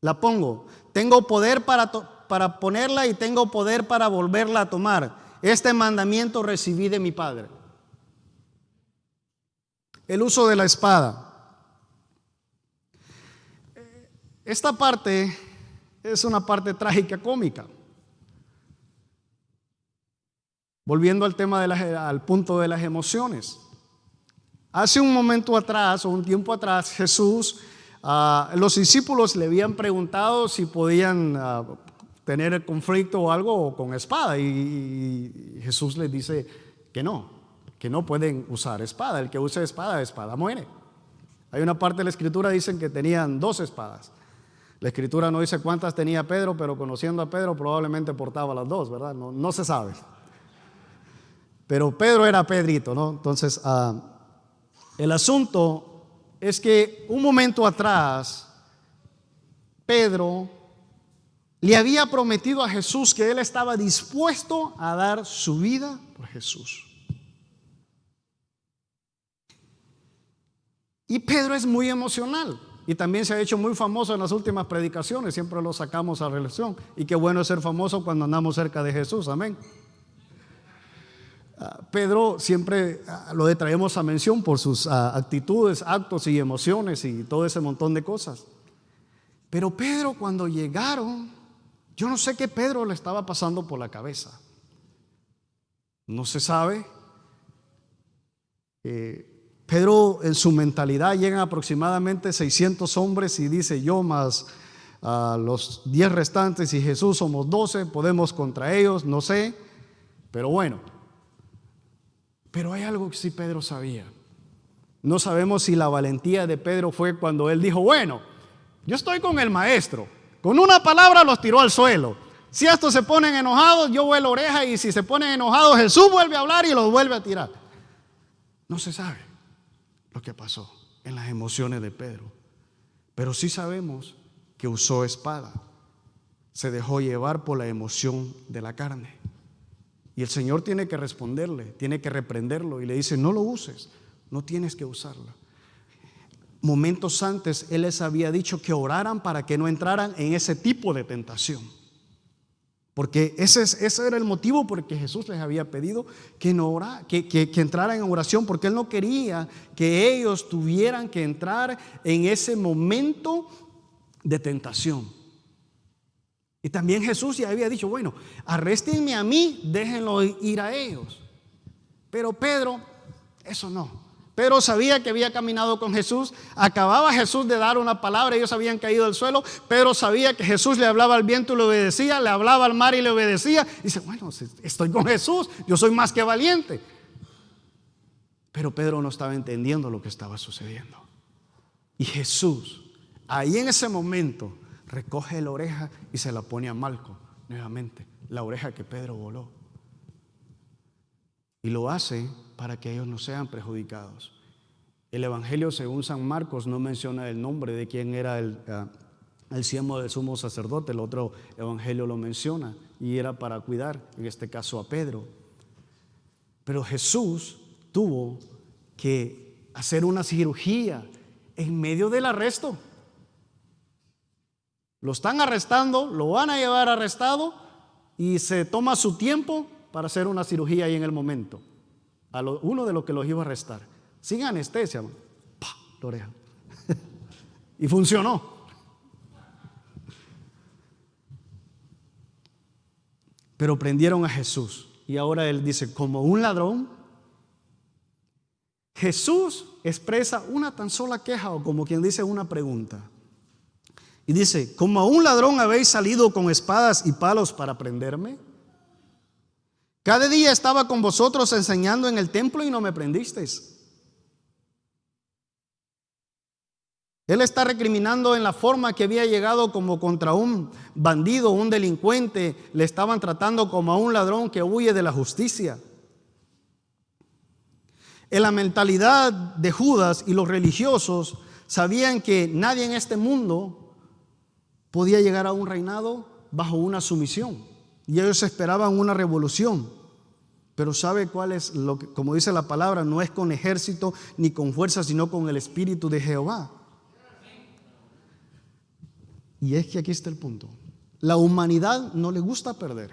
la pongo. Tengo poder para ponerla y tengo poder para volverla a tomar. Este mandamiento recibí de mi Padre. El uso de la espada. Esta parte es una parte trágica, cómica. Volviendo al tema al punto de las emociones. Hace un momento atrás, o un tiempo atrás, Jesús, los discípulos le habían preguntado si podían tener el conflicto o algo con espada, y Jesús les dice que no pueden usar espada. El que use espada muere. Hay una parte de la Escritura dicen que tenían 2 espadas. La Escritura no dice cuántas tenía Pedro, pero conociendo a Pedro probablemente portaba las 2, ¿verdad? No se sabe. Pero Pedro era Pedrito, ¿no? Entonces, el asunto es que un momento atrás, Pedro le había prometido a Jesús que él estaba dispuesto a dar su vida por Jesús. Y Pedro es muy emocional y también se ha hecho muy famoso en las últimas predicaciones. Siempre lo sacamos a relación. Y qué bueno es ser famoso cuando andamos cerca de Jesús. Amén. Pedro siempre lo traemos a mención por sus actitudes, actos y emociones y todo ese montón de cosas. Pero Pedro, cuando llegaron, yo no sé qué Pedro le estaba pasando por la cabeza. No se sabe. Pedro, en su mentalidad, llegan aproximadamente 600 hombres y dice: yo más los 10 restantes y Jesús somos 12, podemos contra ellos, no sé. Pero bueno. Pero hay algo que sí Pedro sabía. No sabemos si la valentía de Pedro fue cuando él dijo: bueno, yo estoy con el maestro. Con una palabra los tiró al suelo. Si estos se ponen enojados, yo vuelo oreja, y si se ponen enojados, Jesús vuelve a hablar y los vuelve a tirar. No se sabe lo que pasó en las emociones de Pedro, pero sí sabemos que usó espada. Se dejó llevar por la emoción de la carne. Y el Señor tiene que responderle, tiene que reprenderlo y le dice: no lo uses, no tienes que usarlo. Momentos antes Él les había dicho que oraran para que no entraran en ese tipo de tentación, porque ese era el motivo por el que Jesús les había pedido que entraran en oración, porque Él no quería que ellos tuvieran que entrar en ese momento de tentación. Y también Jesús ya había dicho: bueno, arréstenme a mí, déjenlo ir a ellos. Pero Pedro, eso no. Pedro sabía que había caminado con Jesús. Acababa Jesús de dar una palabra, ellos habían caído al suelo. Pedro sabía que Jesús le hablaba al viento y le obedecía, le hablaba al mar y le obedecía. Y dice: bueno, estoy con Jesús, yo soy más que valiente. Pero Pedro no estaba entendiendo lo que estaba sucediendo. Y Jesús, ahí en ese momento, recoge la oreja y se la pone a Malco nuevamente, la oreja que Pedro voló. Y lo hace para que ellos no sean perjudicados. El Evangelio según San Marcos no menciona el nombre de quién era el siervo del sumo sacerdote. El otro Evangelio lo menciona y era para cuidar, en este caso a Pedro. Pero Jesús tuvo que hacer una cirugía en medio del arresto. Lo están arrestando, lo van a llevar arrestado y se toma su tiempo para hacer una cirugía ahí en el momento. Uno de los que los iba a arrestar, sin anestesia, ¡pah!, la oreja. Y funcionó. Pero prendieron a Jesús. Y ahora él dice, como un ladrón. Jesús expresa una tan sola queja, o como quien dice una pregunta. Y dice, como a un ladrón habéis salido con espadas y palos para prenderme. Cada día estaba con vosotros enseñando en el templo y no me prendisteis. Él está recriminando en la forma que había llegado como contra un bandido, un delincuente. Le estaban tratando como a un ladrón que huye de la justicia. En la mentalidad de Judas y los religiosos sabían que nadie en este mundo podía llegar a un reinado bajo una sumisión. Y ellos esperaban una revolución. Pero ¿sabe cuál es lo que, como dice la palabra, no es con ejército ni con fuerza, sino con el Espíritu de Jehová? Y es que aquí está el punto. La humanidad no le gusta perder.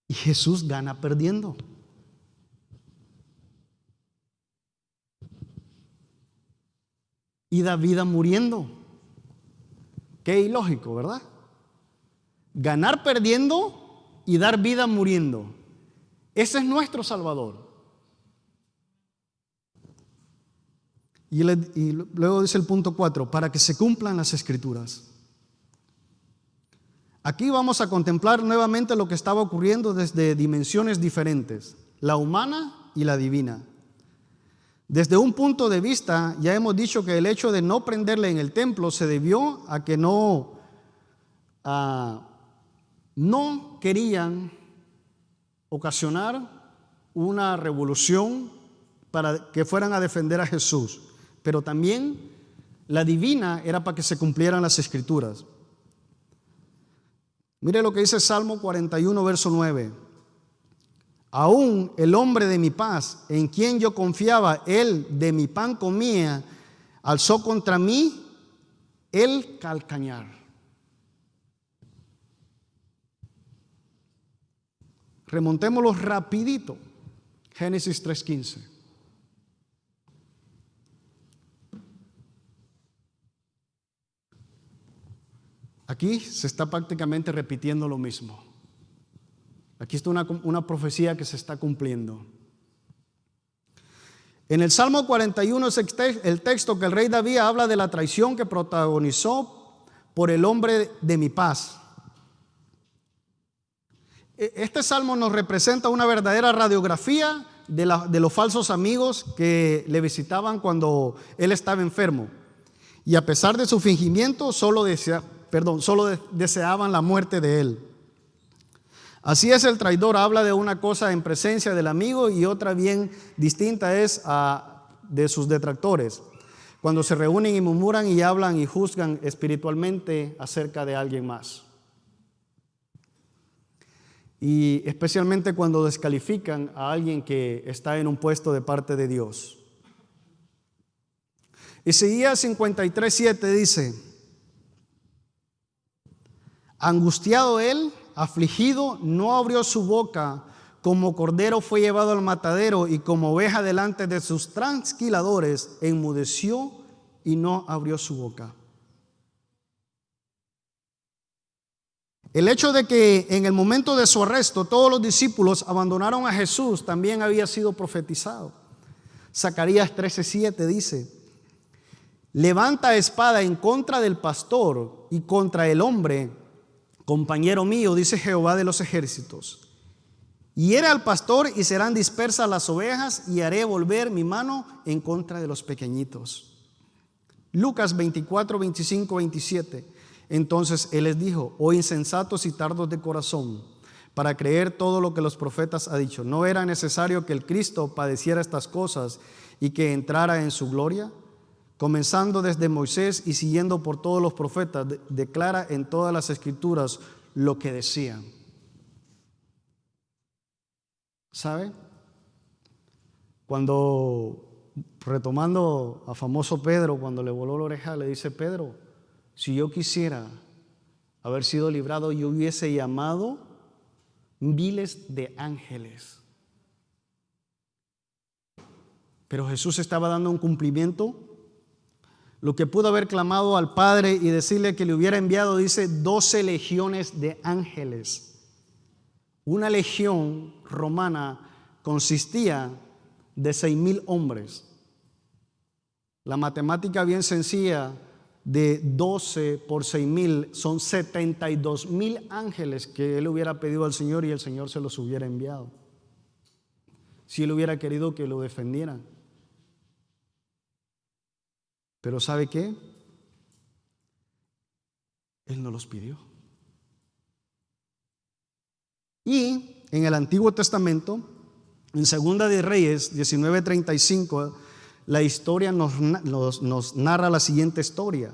Y Jesús gana perdiendo. Y da vida muriendo. Qué ilógico, ¿verdad? Ganar perdiendo y dar vida muriendo. Ese es nuestro Salvador. Y luego dice el punto 4, para que se cumplan las Escrituras. Aquí vamos a contemplar nuevamente lo que estaba ocurriendo desde dimensiones diferentes, la humana y la divina. Desde un punto de vista, ya hemos dicho que el hecho de no prenderle en el templo se debió a que no querían ocasionar una revolución para que fueran a defender a Jesús. Pero también la divina era para que se cumplieran las Escrituras. Mire lo que dice Salmo 41, verso 9. Aún el hombre de mi paz, en quien yo confiaba, él de mi pan comía, alzó contra mí el calcañar. Remontémoslo rapidito. Génesis 3:15. Aquí se está prácticamente repitiendo lo mismo. Aquí está una profecía que se está cumpliendo. En el Salmo 41 es el texto que el rey David habla de la traición que protagonizó por el hombre de mi paz. Este salmo nos representa una verdadera radiografía de los falsos amigos que le visitaban cuando él estaba enfermo. Y a pesar de su fingimiento, solo deseaban la muerte de él. Así es, el traidor habla de una cosa en presencia del amigo y otra bien distinta es de sus detractores, cuando se reúnen y murmuran y hablan y juzgan espiritualmente acerca de alguien más. Y especialmente cuando descalifican a alguien que está en un puesto de parte de Dios. Isaías 53:7 dice: angustiado él, afligido, no abrió su boca, como cordero fue llevado al matadero y como oveja delante de sus trasquiladores, enmudeció y no abrió su boca. El hecho de que en el momento de su arresto todos los discípulos abandonaron a Jesús también había sido profetizado. Zacarías 13:7 dice: levanta espada en contra del pastor y contra el hombre, compañero mío, dice Jehová de los ejércitos. Hiere al pastor y serán dispersas las ovejas, y haré volver mi mano en contra de los pequeñitos. Lucas 24, 25, 27. Entonces él les dijo: oh insensatos y tardos de corazón, para creer todo lo que los profetas han dicho. ¿No era necesario que el Cristo padeciera estas cosas y que entrara en su gloria? Comenzando desde Moisés y siguiendo por todos los profetas, declara en todas las escrituras lo que decían. ¿Sabe? Cuando, retomando a famoso Pedro, cuando le voló la oreja, le dice: Pedro, si yo quisiera haber sido librado, yo hubiese llamado miles de ángeles. Pero Jesús estaba dando un cumplimiento. Lo que pudo haber clamado al Padre y decirle que le hubiera enviado, dice 12 legiones de ángeles. Una legión romana consistía de 6,000 hombres. La matemática bien sencilla de 12 por 6,000 son 72,000 ángeles que él hubiera pedido al Señor y el Señor se los hubiera enviado, si él hubiera querido que lo defendieran. Pero ¿sabe qué? Él no los pidió. Y en el Antiguo Testamento, en Segunda de Reyes 19:35, la historia nos narra la siguiente historia.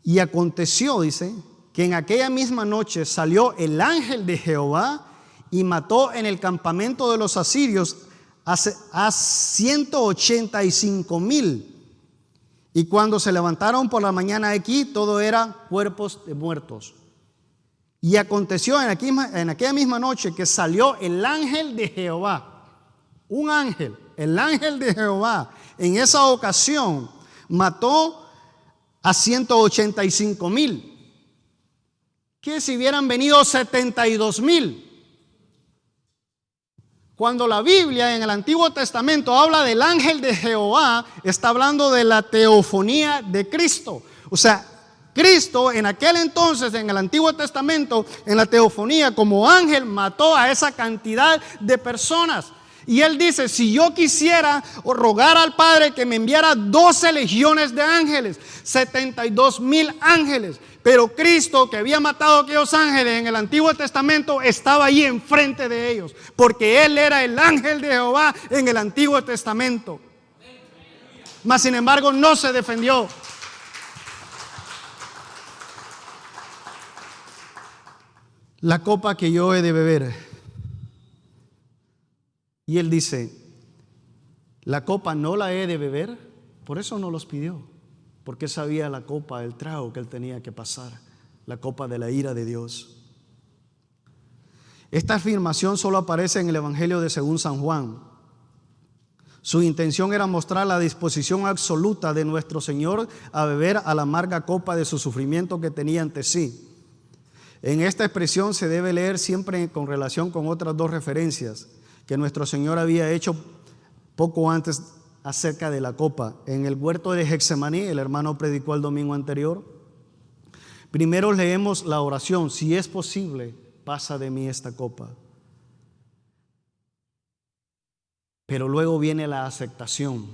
Y aconteció, dice, que en aquella misma noche salió el ángel de Jehová y mató en el campamento de los asirios a 185,000. Y cuando se levantaron por la mañana aquí, todo era cuerpos de muertos. Y aconteció en aquella misma noche que salió el ángel de Jehová. Un ángel, el ángel de Jehová, en esa ocasión mató a 185,000. Que si hubieran venido 72,000. Cuando la Biblia en el Antiguo Testamento habla del ángel de Jehová, está hablando de la teofonía de Cristo. O sea, Cristo en aquel entonces, en el Antiguo Testamento, en la teofonía, como ángel, mató a esa cantidad de personas. Y él dice: si yo quisiera rogar al Padre que me enviara 12 legiones de ángeles, 72,000 ángeles. Pero Cristo, que había matado a aquellos ángeles en el Antiguo Testamento, estaba ahí enfrente de ellos, porque Él era el ángel de Jehová en el Antiguo Testamento. Mas sin embargo no se defendió. La copa que yo he de beber. Y Él dice: la copa no la he de beber. Por eso no los pidió. Porque sabía la copa, el trago que él tenía que pasar, la copa de la ira de Dios. Esta afirmación solo aparece en el Evangelio de según San Juan. Su intención era mostrar la disposición absoluta de nuestro Señor a beber a la amarga copa de su sufrimiento que tenía ante sí. En esta expresión se debe leer siempre con relación con otras dos referencias que nuestro Señor había hecho poco antes acerca de la copa. En el huerto de Getsemaní, el hermano predicó el domingo anterior. Primero leemos la oración: si es posible, pasa de mí esta copa. Pero luego viene la aceptación.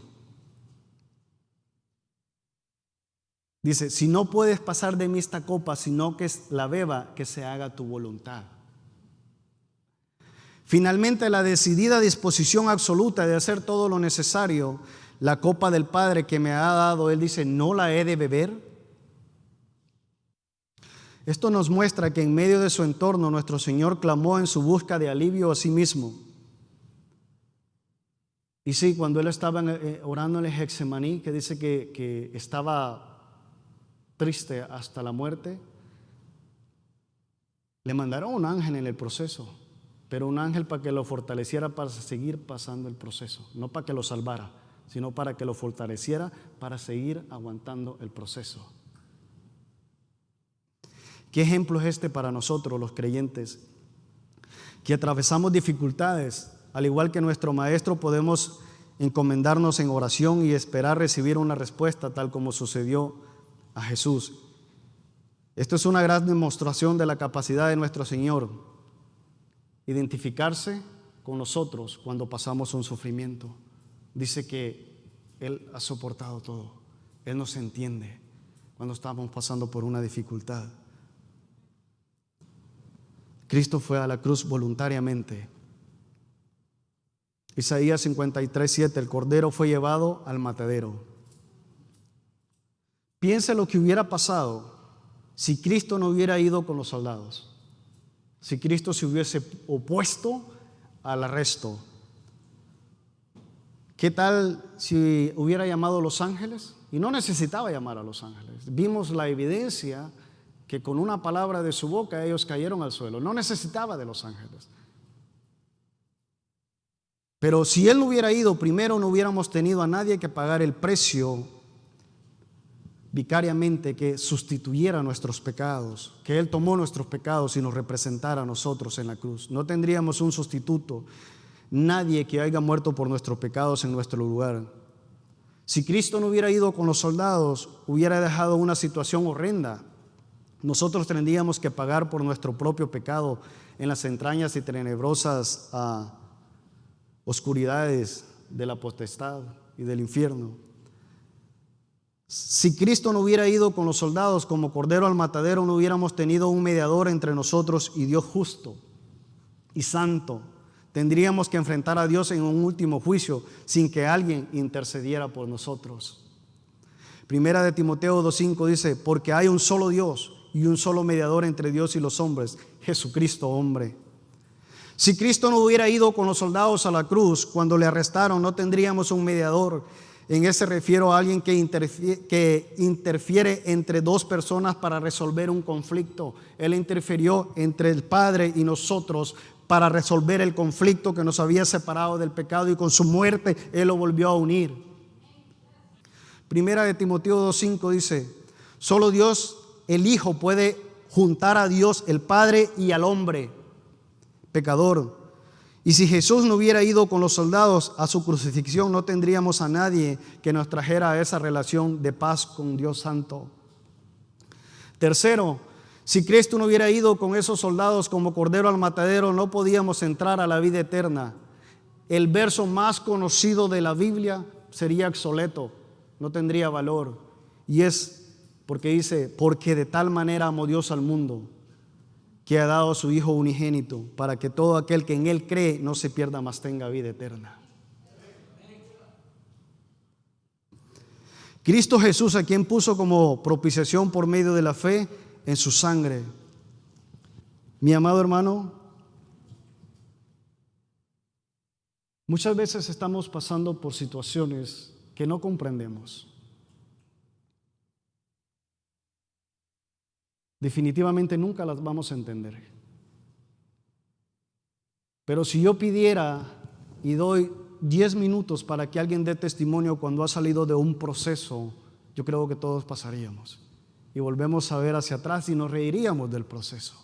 Dice: si no puedes pasar de mí esta copa, sino que la beba, que se haga tu voluntad. Finalmente, la decidida disposición absoluta de hacer todo lo necesario, la copa del Padre que me ha dado, Él dice: ¿no la he de beber? Esto nos muestra que en medio de su entorno nuestro Señor clamó en su busca de alivio a sí mismo. Y sí, cuando Él estaba orando en el Getsemaní, que dice que estaba triste hasta la muerte, le mandaron un ángel en el proceso. Pero un ángel para que lo fortaleciera para seguir pasando el proceso. No para que lo salvara, sino para que lo fortaleciera para seguir aguantando el proceso. ¿Qué ejemplo es este para nosotros los creyentes? Que atravesamos dificultades. Al igual que nuestro Maestro, podemos encomendarnos en oración y esperar recibir una respuesta, tal como sucedió a Jesús. Esto es una gran demostración de la capacidad de nuestro Señor. Identificarse con nosotros cuando pasamos un sufrimiento. Dice que Él ha soportado todo. Él nos entiende cuando estamos pasando por una dificultad. Cristo fue a la cruz voluntariamente. Isaías 53:7, el cordero fue llevado al matadero. Piense lo que hubiera pasado si Cristo no hubiera ido con los soldados, si Cristo se hubiese opuesto al arresto. ¿Qué tal si hubiera llamado a los ángeles? Y no necesitaba llamar a los ángeles. Vimos la evidencia que con una palabra de su boca ellos cayeron al suelo. No necesitaba de los ángeles. Pero si Él no hubiera ido, primero no hubiéramos tenido a nadie que pagar el precio vicariamente, que sustituyera nuestros pecados, que Él tomó nuestros pecados y nos representara a nosotros en la cruz. No tendríamos un sustituto, nadie que haya muerto por nuestros pecados en nuestro lugar. Si Cristo no hubiera ido con los soldados, hubiera dejado una situación horrenda. Nosotros tendríamos que pagar por nuestro propio pecado en las entrañas y tenebrosas oscuridades de la potestad y del infierno. Si Cristo no hubiera ido con los soldados como cordero al matadero, no hubiéramos tenido un mediador entre nosotros y Dios justo y santo. Tendríamos que enfrentar a Dios en un último juicio sin que alguien intercediera por nosotros. Primera de Timoteo 2:5 dice: porque hay un solo Dios y un solo mediador entre Dios y los hombres, Jesucristo hombre. Si Cristo no hubiera ido con los soldados a la cruz cuando le arrestaron, no tendríamos un mediador. En ese refiero a alguien que interfiere entre dos personas para resolver un conflicto. Él interfirió entre el Padre y nosotros para resolver el conflicto que nos había separado del pecado, y con su muerte Él lo volvió a unir. Primera de Timoteo 2:5 dice: solo Dios, el Hijo, puede juntar a Dios el Padre y al hombre pecador. Y si Jesús no hubiera ido con los soldados a su crucifixión, no tendríamos a nadie que nos trajera a esa relación de paz con Dios Santo. Tercero, si Cristo no hubiera ido con esos soldados como cordero al matadero, no podíamos entrar a la vida eterna. El verso más conocido de la Biblia sería obsoleto, no tendría valor. Y es porque dice: porque de tal manera amó Dios al mundo, que ha dado a su Hijo unigénito, para que todo aquel que en Él cree no se pierda, mas tenga vida eterna. Cristo Jesús, a quien puso como propiciación por medio de la fe en su sangre. Mi amado hermano, muchas veces estamos pasando por situaciones que no comprendemos. Definitivamente nunca las vamos a entender. Pero si yo pidiera y doy 10 minutos para que alguien dé testimonio cuando ha salido de un proceso, yo creo que todos pasaríamos y volvemos a ver hacia atrás y nos reiríamos del proceso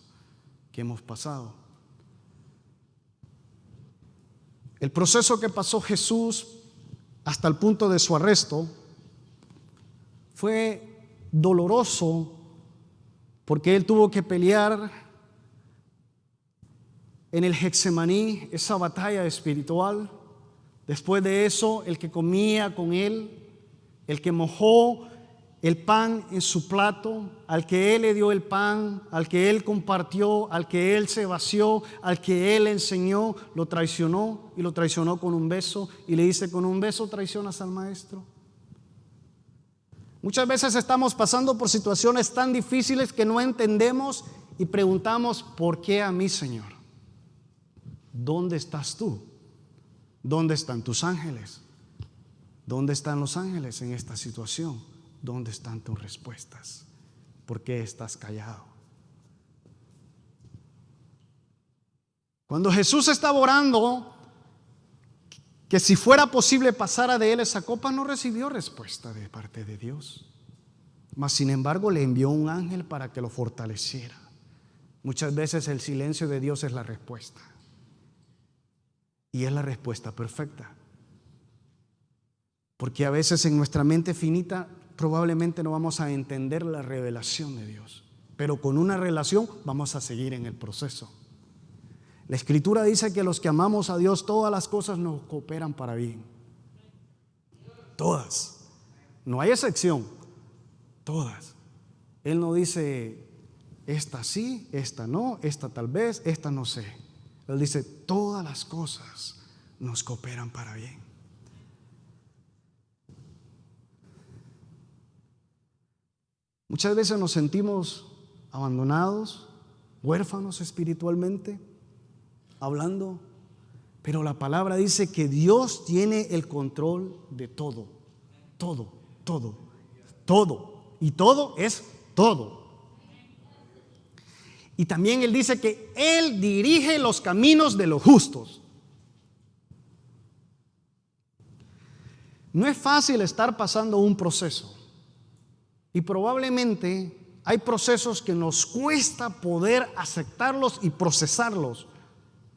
que hemos pasado. El proceso que pasó Jesús hasta el punto de su arresto fue doloroso, porque Él tuvo que pelear en el Getsemaní, esa batalla espiritual. Después de eso, el que comía con Él, el que mojó el pan en su plato, al que Él le dio el pan, al que Él compartió, al que Él se vació, al que Él enseñó, lo traicionó, y lo traicionó con un beso, y le dice: con un beso traicionas al Maestro. Muchas veces estamos pasando por situaciones tan difíciles que no entendemos y preguntamos: ¿por qué a mí, Señor? ¿Dónde estás tú? ¿Dónde están tus ángeles? ¿Dónde están los ángeles en esta situación? ¿Dónde están tus respuestas? ¿Por qué estás callado? Cuando Jesús estaba orando que si fuera posible pasara de Él esa copa, no recibió respuesta de parte de Dios. Mas sin embargo le envió un ángel para que lo fortaleciera. Muchas veces el silencio de Dios es la respuesta, y es la respuesta perfecta, porque a veces en nuestra mente finita probablemente no vamos a entender la revelación de Dios, pero con una relación vamos a seguir en el proceso. La Escritura dice que los que amamos a Dios, todas las cosas nos cooperan para bien. Todas. No hay excepción. Todas. Él no dice, esta sí, esta no, esta tal vez, esta no sé. Él dice, todas las cosas nos cooperan para bien. Muchas veces nos sentimos abandonados, huérfanos espiritualmente, hablando, pero la palabra dice que Dios tiene el control de todo, todo, todo, todo, y todo es todo. Y también Él dice que Él dirige los caminos de los justos. No es fácil estar pasando un proceso. Y probablemente hay procesos que nos cuesta poder aceptarlos y procesarlos.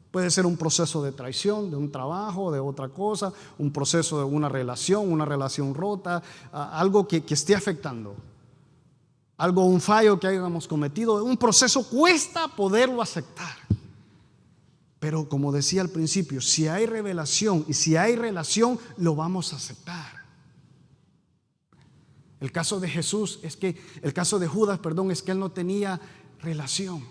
Puede ser un proceso de traición, de un trabajo, de otra cosa, un proceso de una relación rota, algo que esté afectando, algo, un fallo que hayamos cometido. Un proceso cuesta poderlo aceptar. Pero como decía al principio, si hay revelación y si hay relación, lo vamos a aceptar. El caso de Jesús es que, el caso de Judas, perdón, es que él no tenía relación,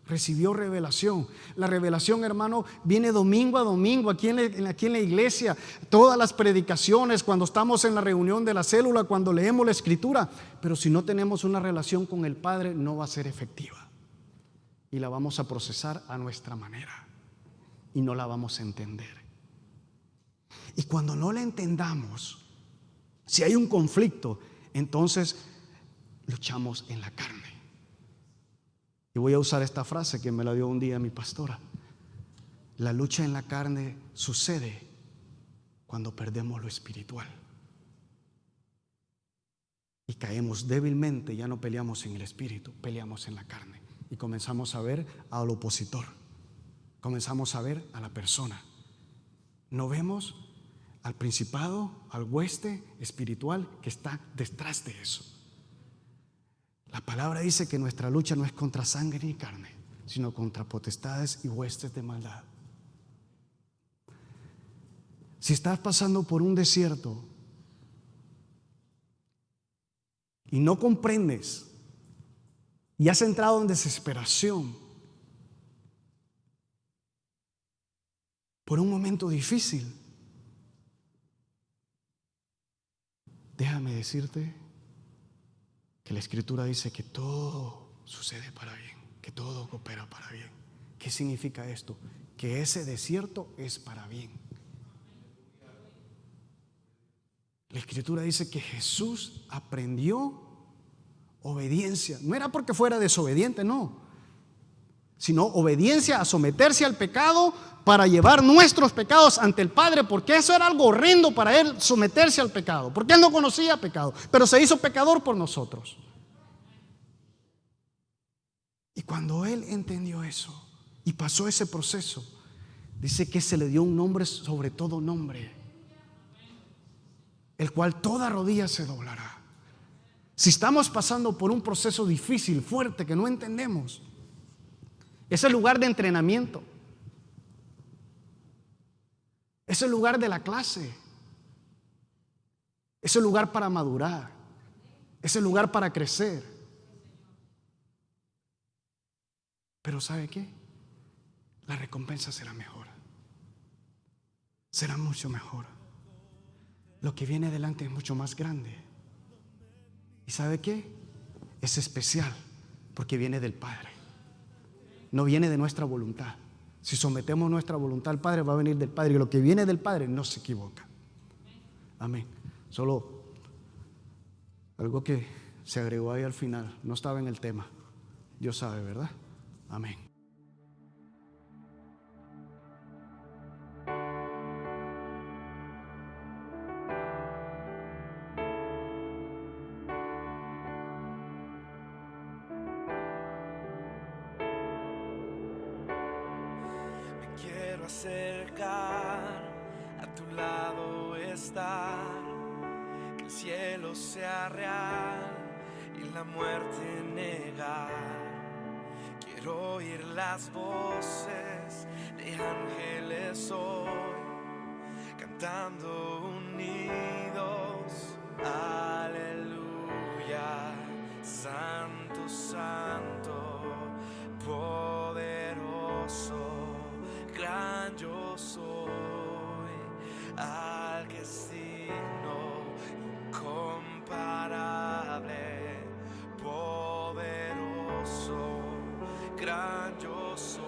recibió revelación. La revelación, hermano, viene domingo a domingo aquí en la iglesia. Todas las predicaciones, cuando estamos en la reunión de la célula, cuando leemos la Escritura. Pero si no tenemos una relación con el Padre, no va a ser efectiva. Y la vamos a procesar a nuestra manera. Y no la vamos a entender. Y cuando no la entendamos, si hay un conflicto, entonces luchamos en la carne. Y voy a usar esta frase que me la dio un día mi pastora. La lucha en la carne sucede cuando perdemos lo espiritual. Y caemos débilmente, ya no peleamos en el espíritu, peleamos en la carne. Y comenzamos a ver al opositor. Comenzamos a ver a la persona. No vemos al principado, al hueste espiritual que está detrás de eso. La palabra dice que nuestra lucha no es contra sangre ni carne, sino contra potestades y huestes de maldad. Si estás pasando por un desierto y no comprendes y has entrado en desesperación por un momento difícil, déjame decirte que la Escritura dice que todo sucede para bien, que todo coopera para bien. ¿Qué significa esto? Que ese desierto es para bien. La Escritura dice que Jesús aprendió obediencia. No era porque fuera desobediente, no, sino obediencia a someterse al pecado para llevar nuestros pecados ante el Padre, porque eso era algo horrendo para él, someterse al pecado, porque él no conocía pecado, pero se hizo pecador por nosotros. Y cuando él entendió eso y pasó ese proceso, dice que se le dio un nombre sobre todo nombre, el cual toda rodilla se doblará. Si estamos pasando por un proceso difícil, fuerte, que no entendemos, es el lugar de entrenamiento. Es el lugar de la clase. Es el lugar para madurar. Es el lugar para crecer. Pero ¿sabe qué? La recompensa será mejor. Será mucho mejor. Lo que viene delante es mucho más grande. ¿Y sabe qué? Es especial porque viene del Padre. No viene de nuestra voluntad. Si sometemos nuestra voluntad al Padre, va a venir del Padre. Y lo que viene del Padre no se equivoca. Amén. Solo algo que se agregó ahí al final. No estaba en el tema. Dios sabe, ¿verdad? Amén. Quiero acercar, a tu lado estar, que el cielo sea real y la muerte negar. Quiero oír las voces de ángeles hoy, cantando unidos, aleluya, santo, santo, poderoso, gran yo soy, al que es digno, incomparable, poderoso, gran yo soy.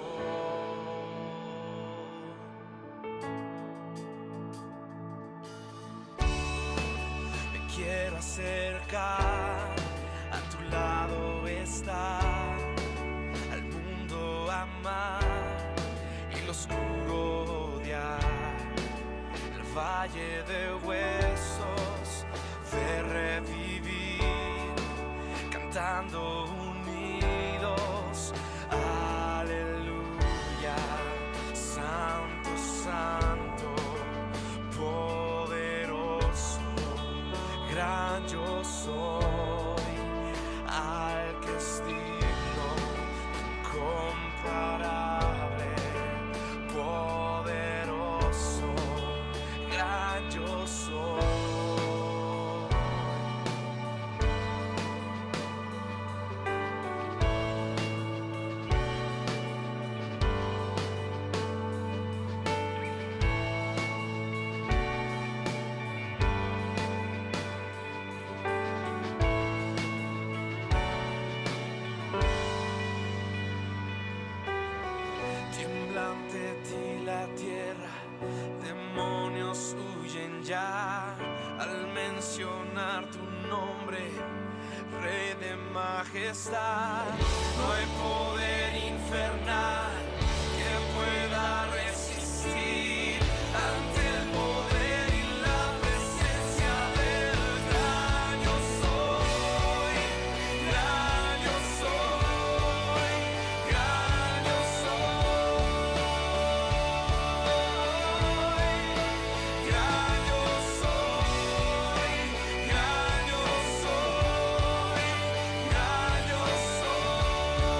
Me quiero acercar, a tu lado estar, al mundo amar y lo oscuro odiar, el valle de huesos de revivir, cantando unidos, aleluya, santo, santo, poderoso, gran yo soy, al que es digno, incomparable, poderoso, gran yo soy. Tiembla ante ti la tierra, demonios huyen ya al mencionar tu nombre, Rey de majestad. No hay poder infernal que pueda resistir ante el poder y la presencia del gran yo soy, gran yo soy, gran yo soy, gran yo soy, gran yo soy, gran yo soy.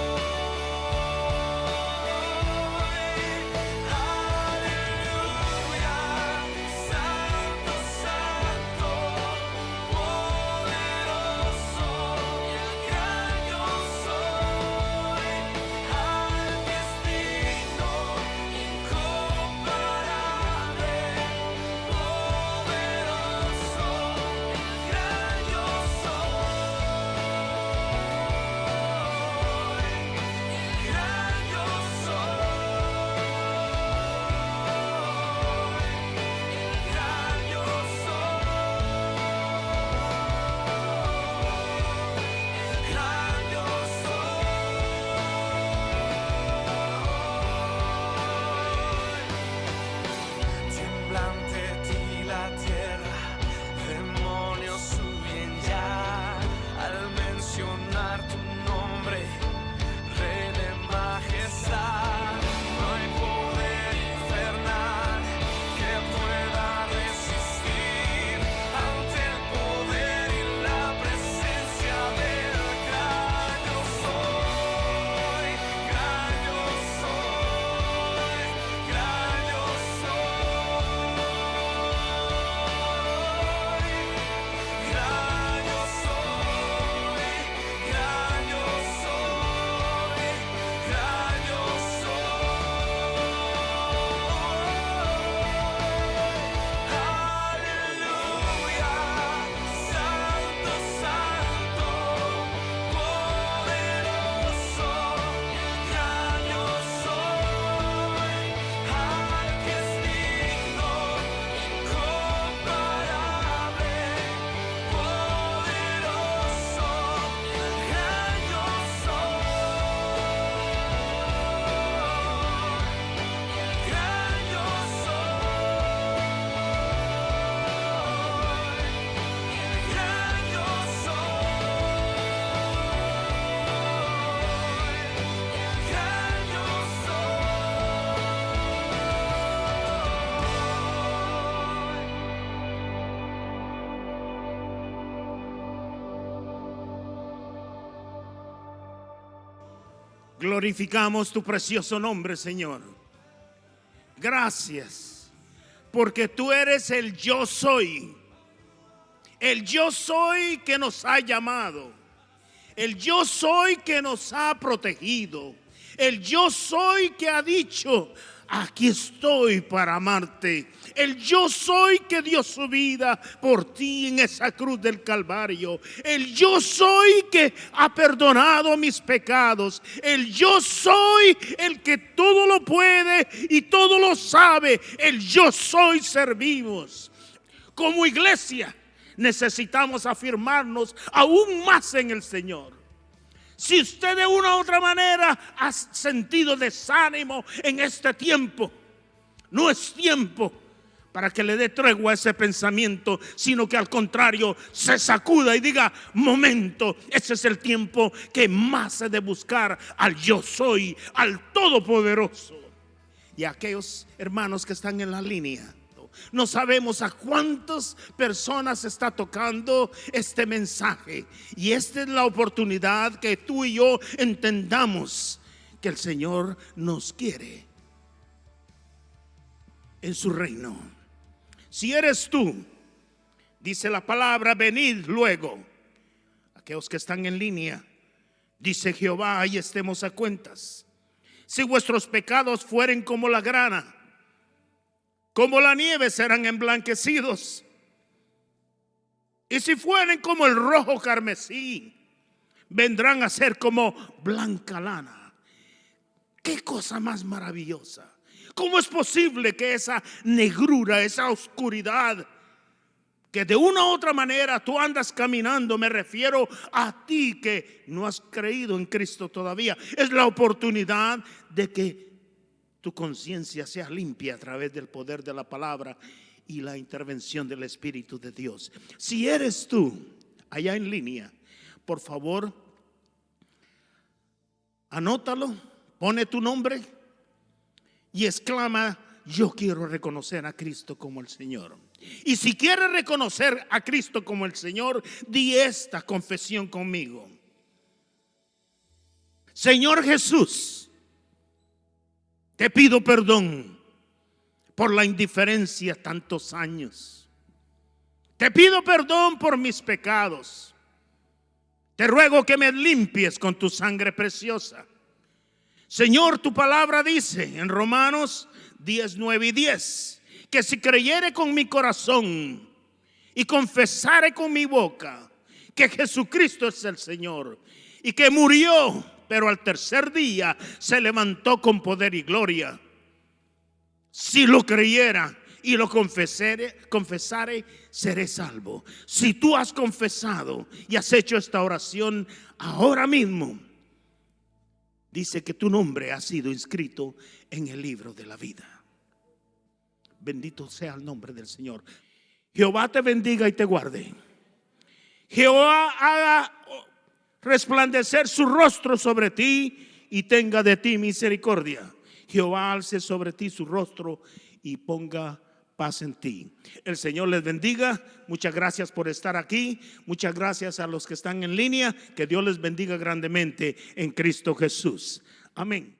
Glorificamos tu precioso nombre, Señor. Gracias, porque tú eres el yo soy. El yo soy que nos ha llamado. El yo soy que nos ha protegido. El yo soy que ha dicho: aquí estoy para amarte. El yo soy que dio su vida por ti en esa cruz del Calvario. El yo soy que ha perdonado mis pecados. El yo soy el que todo lo puede y todo lo sabe. El yo soy servimos. Como iglesia necesitamos afirmarnos aún más en el Señor. Si usted de una u otra manera ha sentido desánimo en este tiempo, no es tiempo para que le dé tregua a ese pensamiento, sino que al contrario se sacuda y diga: momento, ese es el tiempo que más he de buscar al yo soy, al Todopoderoso. Y a aquellos hermanos que están en la línea, no sabemos a cuántas personas está tocando este mensaje. Y esta es la oportunidad que tú y yo entendamos que el Señor nos quiere en su reino. Si eres tú, dice la palabra: venid luego. Aquellos que están en línea, dice Jehová, y estemos a cuentas. Si vuestros pecados fueren como la grana, como la nieve serán emblanquecidos. Y si fueren como el rojo carmesí, vendrán a ser como blanca lana. Qué cosa más maravillosa. ¿Cómo es posible que esa negrura, esa oscuridad, que de una u otra manera tú andas caminando, me refiero a ti que no has creído en Cristo todavía, es la oportunidad de que tu conciencia sea limpia a través del poder de la palabra y la intervención del Espíritu de Dios? Si eres tú allá en línea, por favor, anótalo, pone tu nombre y exclama: yo quiero reconocer a Cristo como el Señor. Y si quieres reconocer a Cristo como el Señor, di esta confesión conmigo: Señor Jesús, te pido perdón por la indiferencia tantos años. Te pido perdón por mis pecados. Te ruego que me limpies con tu sangre preciosa. Señor, tu palabra dice en Romanos 10, 9 y 10 que si creyere con mi corazón y confesare con mi boca que Jesucristo es el Señor y que murió, pero al tercer día se levantó con poder y gloria, si lo creyera y lo confesare, seré salvo. Si tú has confesado y has hecho esta oración ahora mismo, dice que tu nombre ha sido inscrito en el libro de la vida. Bendito sea el nombre del Señor. Jehová te bendiga y te guarde. Jehová haga resplandecer su rostro sobre ti y tenga de ti misericordia. Jehová alce sobre ti su rostro y ponga paz en ti. El Señor les bendiga. Muchas gracias por estar aquí. Muchas gracias a los que están en línea. Que Dios les bendiga grandemente en Cristo Jesús. Amén.